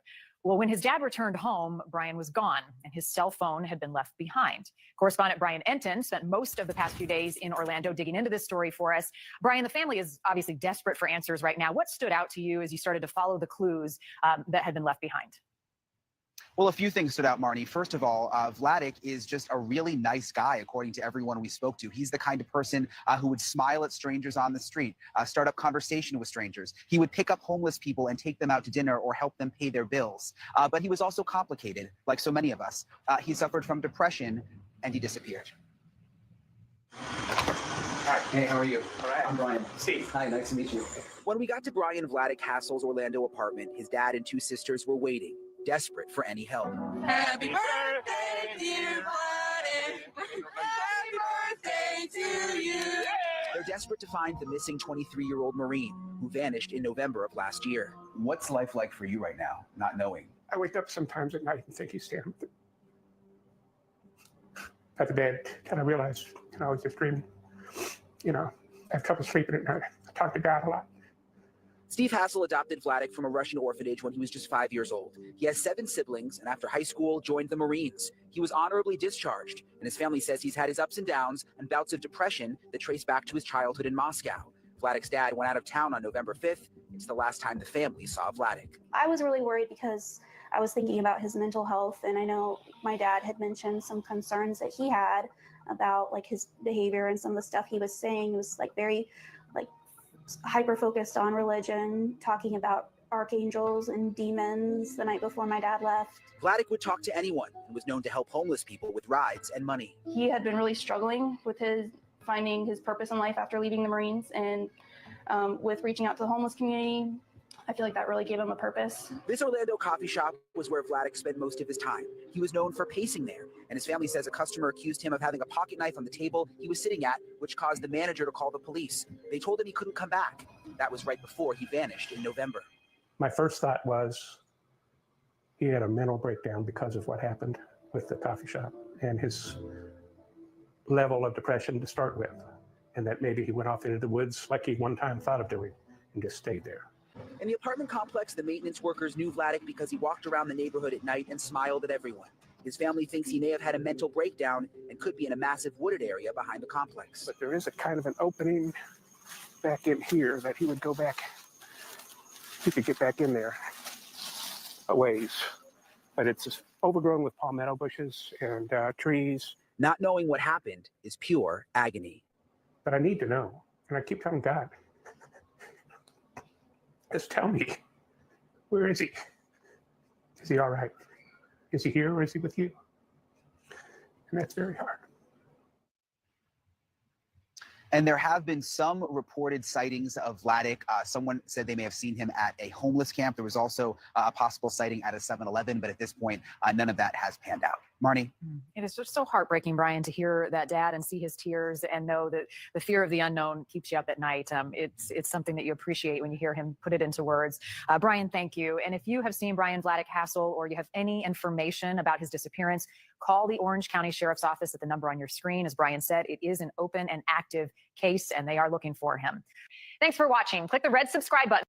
Well, when his dad returned home, Bryan was gone, and his cell phone had been left behind. Correspondent Bryan Enton spent most of the past few days in Orlando digging into this story for us. Bryan, the family is obviously desperate for answers right now. What stood out to you as you started to follow the clues that had been left behind? Well, a few things stood out, Marnie. First of all, Vladek is just a really nice guy, according to everyone we spoke to. He's the kind of person who would smile at strangers on the street, start up conversation with strangers. He would pick up homeless people and take them out to dinner or help them pay their bills. But he was also complicated, like so many of us. He suffered from depression, and he disappeared. Hi. Hey, how are you? All right. I'm Bryan. Steve. Hi, nice to meet you. When we got to Bryan Vladek Hasel's Orlando apartment, his dad and two sisters were waiting, desperate for any help. Happy birthday, dear Vladek. Happy birthday to you. They're desperate to find the missing 23-year-old Marine who vanished in November of last year. What's life like for you right now, not knowing? I wake up sometimes at night and think he's standing at the bed, and I realize, I was just dreaming. I have trouble sleeping at night. I talk to God a lot. Steve Hasel adopted Vladek from a Russian orphanage when he was just 5 years old. He has 7 siblings, and after high school, joined the Marines. He was honorably discharged, and his family says he's had his ups and downs and bouts of depression that trace back to his childhood in Moscow. Vladek's dad went out of town on November 5th. It's the last time the family saw Vladek. I was really worried because I was thinking about his mental health, and I know my dad had mentioned some concerns that he had about his behavior and some of the stuff he was saying. He was very hyper focused on religion, talking about archangels and demons the night before my dad left. Vladek would talk to anyone and was known to help homeless people with rides and money. He had been really struggling with finding his purpose in life after leaving the Marines, and with reaching out to the homeless community, I feel like that really gave him a purpose. This Orlando coffee shop was where Vladek spent most of his time. He was known for pacing there, and his family says a customer accused him of having a pocket knife on the table he was sitting at, which caused the manager to call the police. They told him he couldn't come back. That was right before he vanished in November. My first thought was he had a mental breakdown because of what happened with the coffee shop and his level of depression to start with, and that maybe he went off into the woods like he one time thought of doing and just stayed there. In the apartment complex, the maintenance workers knew Vladek because he walked around the neighborhood at night and smiled at everyone. His family thinks he may have had a mental breakdown and could be in a massive wooded area behind the complex. But there is a kind of an opening back in here that he would go back. He could get back in there a ways, but it's just overgrown with palmetto bushes and trees. Not knowing what happened is pure agony. But I need to know, and I keep telling God, just tell me, where is he? Is he all right? Is he here or is he with you? And that's very hard. And there have been some reported sightings of Vladek. Someone said they may have seen him at a homeless camp. There was also a possible sighting at a 7-Eleven, but at this point, none of that has panned out. Marnie? It is just so heartbreaking, Bryan, to hear that dad and see his tears and know that the fear of the unknown keeps you up at night. It's something that you appreciate when you hear him put it into words. Bryan, thank you. And if you have seen Bryan Vladek Hasel or you have any information about his disappearance, call the Orange County Sheriff's Office at the number on your screen. As Bryan said, it is an open and active case, and they are looking for him. Thanks for watching. Click the red subscribe button.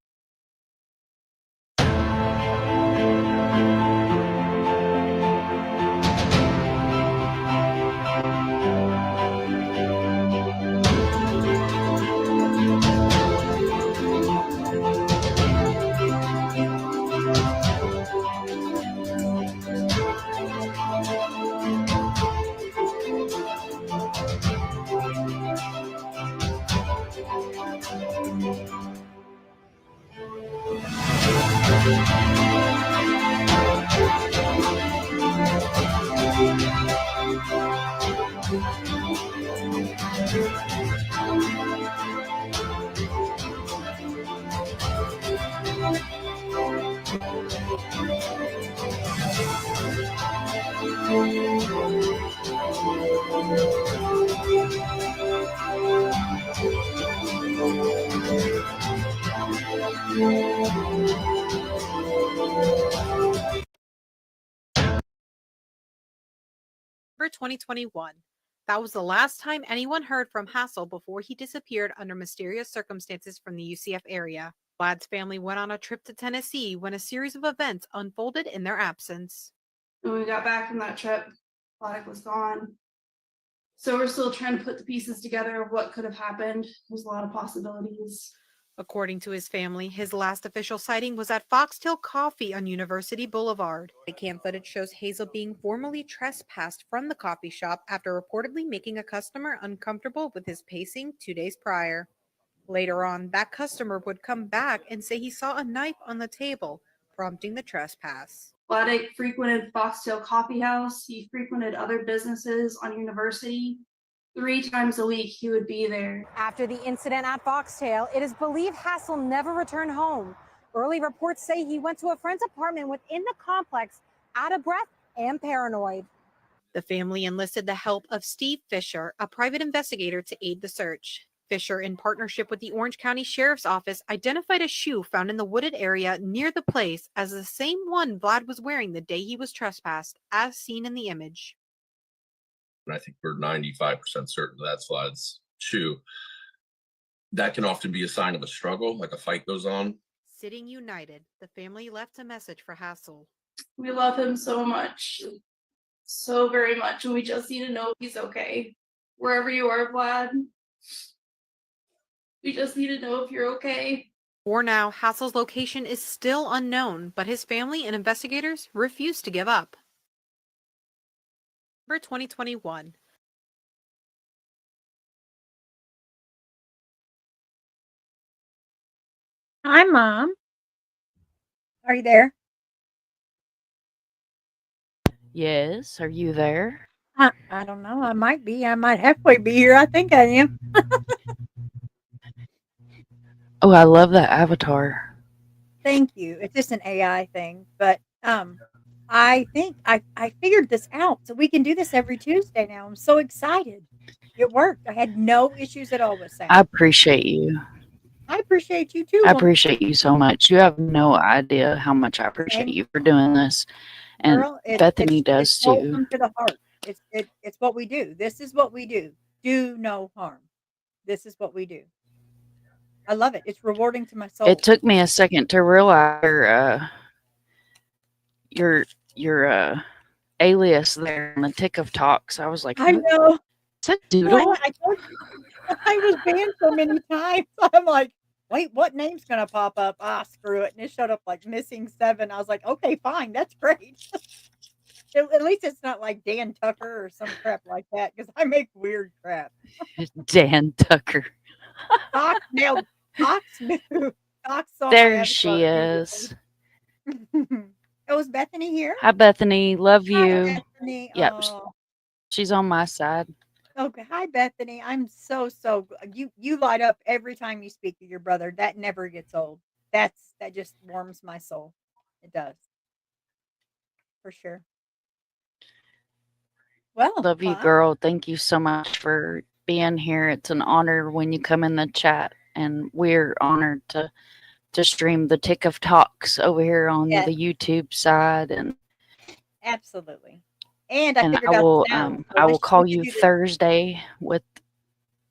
For 2021. That was the last time anyone heard from Hasel before he disappeared under mysterious circumstances from the UCF area. Vlad's family went on a trip to Tennessee when a series of events unfolded in their absence. When we got back from that trip, Vladek was gone. So we're still trying to put the pieces together of what could have happened. There's a lot of possibilities. According to his family, his last official sighting was at Foxtail Coffee on University Boulevard. The cam footage shows Hasel being formally trespassed from the coffee shop after reportedly making a customer uncomfortable with his pacing 2 days prior. Later on, that customer would come back and say he saw a knife on the table, prompting the trespass. Vladek frequented Foxtail Coffee House. He frequented other businesses on University. 3 times a week he would be there. After the incident at Foxtail, it is believed Hasel never returned home. Early reports say he went to a friend's apartment within the complex, out of breath and paranoid. The family enlisted the help of Steve Fisher, a private investigator, to aid the search. Fisher, in partnership with the Orange County Sheriff's Office, identified a shoe found in the wooded area near the place as the same one Vlad was wearing the day he was trespassed, as seen in the image. And I think we're 95% certain that's Vlad's shoe. That can often be a sign of a struggle, like a fight goes on. Sitting united, the family left a message for Hasel. We love him so much. So very much. And we just need to know if he's okay. Wherever you are, Vlad. We just need to know if you're okay. For now, Hasel's location is still unknown, but his family and investigators refuse to give up. 2021. Hi, Mom. Are you there? Yes, are you there? I don't know. I might be. I might halfway be here. I think I am. Oh, I love that avatar. Thank you. It's just an AI thing, but I think I figured this out, so we can do this every Tuesday now. I'm so excited. It worked. I had no issues at all with sound. I appreciate you. I appreciate you too. I appreciate you so much. You have no idea how much I appreciate you for doing this. And Girl, Bethany does it's too. wholesome to the heart. It's what we do. This is what we do. Do no harm. This is what we do. I love it. It's rewarding to my soul. It took me a second to realize your alias there on the Tick of Talks. I was like, I know. Is that Doodle? I told you. I was banned so many times. I'm like, wait, what name's gonna pop up? Ah, screw it. And it showed up like missing 7. I was like, okay, fine, that's great. At least it's not like Dan Tucker or some crap like that, because I make weird crap. Dan Tucker. Fox now. Fox knew. Fox saw There she is. Oh, is Bethany here? Hi, Bethany. Love you. Hi, Bethany. Yep. Oh. She's on my side. Okay. Hi, Bethany. I'm so you light up every time you speak to your brother. That never gets old. That just warms my soul. It does. For sure. Well, Love you, girl. Thank you so much for being here. It's an honor when you come in the chat, and we're honored to stream the Tick of Talks over here on the YouTube side. And absolutely. And I will call you Thursday with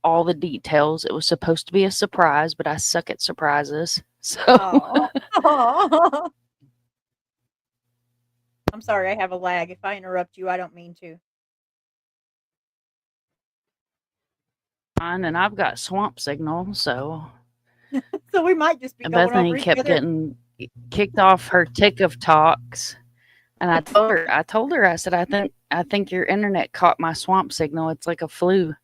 all the details. It was supposed to be a surprise, but I suck at surprises. So I'm sorry, I have a lag. If I interrupt you, I don't mean to. And I've got swamp signal, so so we might just be going Bethany over kept each other. getting kicked off her Tick of Talks. And I told her, I said, I think your internet caught my swamp signal. It's like a flu.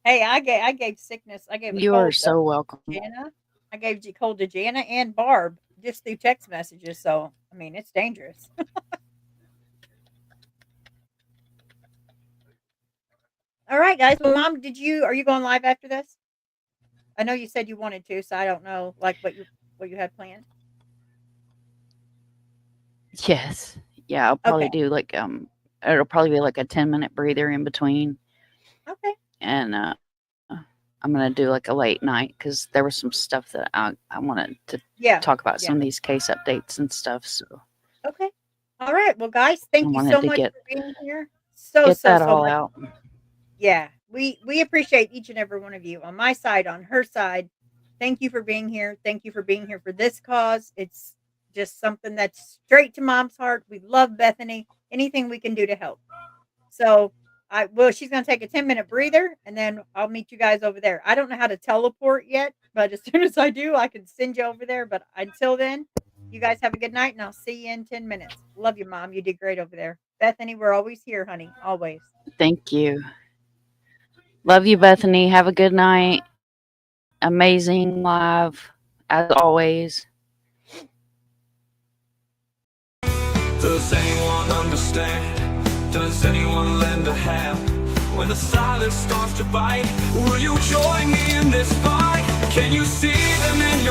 Hey, I gave sickness. I gave You are so welcome. Jana. I gave cold to Jana and Barb just through text messages. So I mean, it's dangerous. All right, guys. Well, Mom, are you going live after this? I know you said you wanted to, so I don't know like what you had planned. Yes. Yeah, I'll probably do like it'll probably be like a 10-minute breather in between. Okay. And I'm gonna do like a late night because there was some stuff that I wanted to talk about, some of these case updates and stuff. So okay. All right. Well, guys, thank you so much for being here. Get that all much. out. Yeah, we appreciate each and every one of you on my side, on her side. thank you for being here. Thank you for being here for this cause. It's just something that's straight to mom's heart. We love Bethany. Anything we can do to help. So she's gonna take a 10-minute breather and then I'll meet you guys over there. I don't know how to teleport yet, but as soon as I do, I can send you over there. But until then, you guys have a good night and I'll see you in 10 minutes. Love you, Mom. You did great over there. Bethany, we're always here, honey. Always. Thank you. Love you, Bethany. Have a good night. Amazing live, as always. Does anyone understand? Does anyone lend a hand? When the silence starts to bite, will you join me in this fight? Can you see them in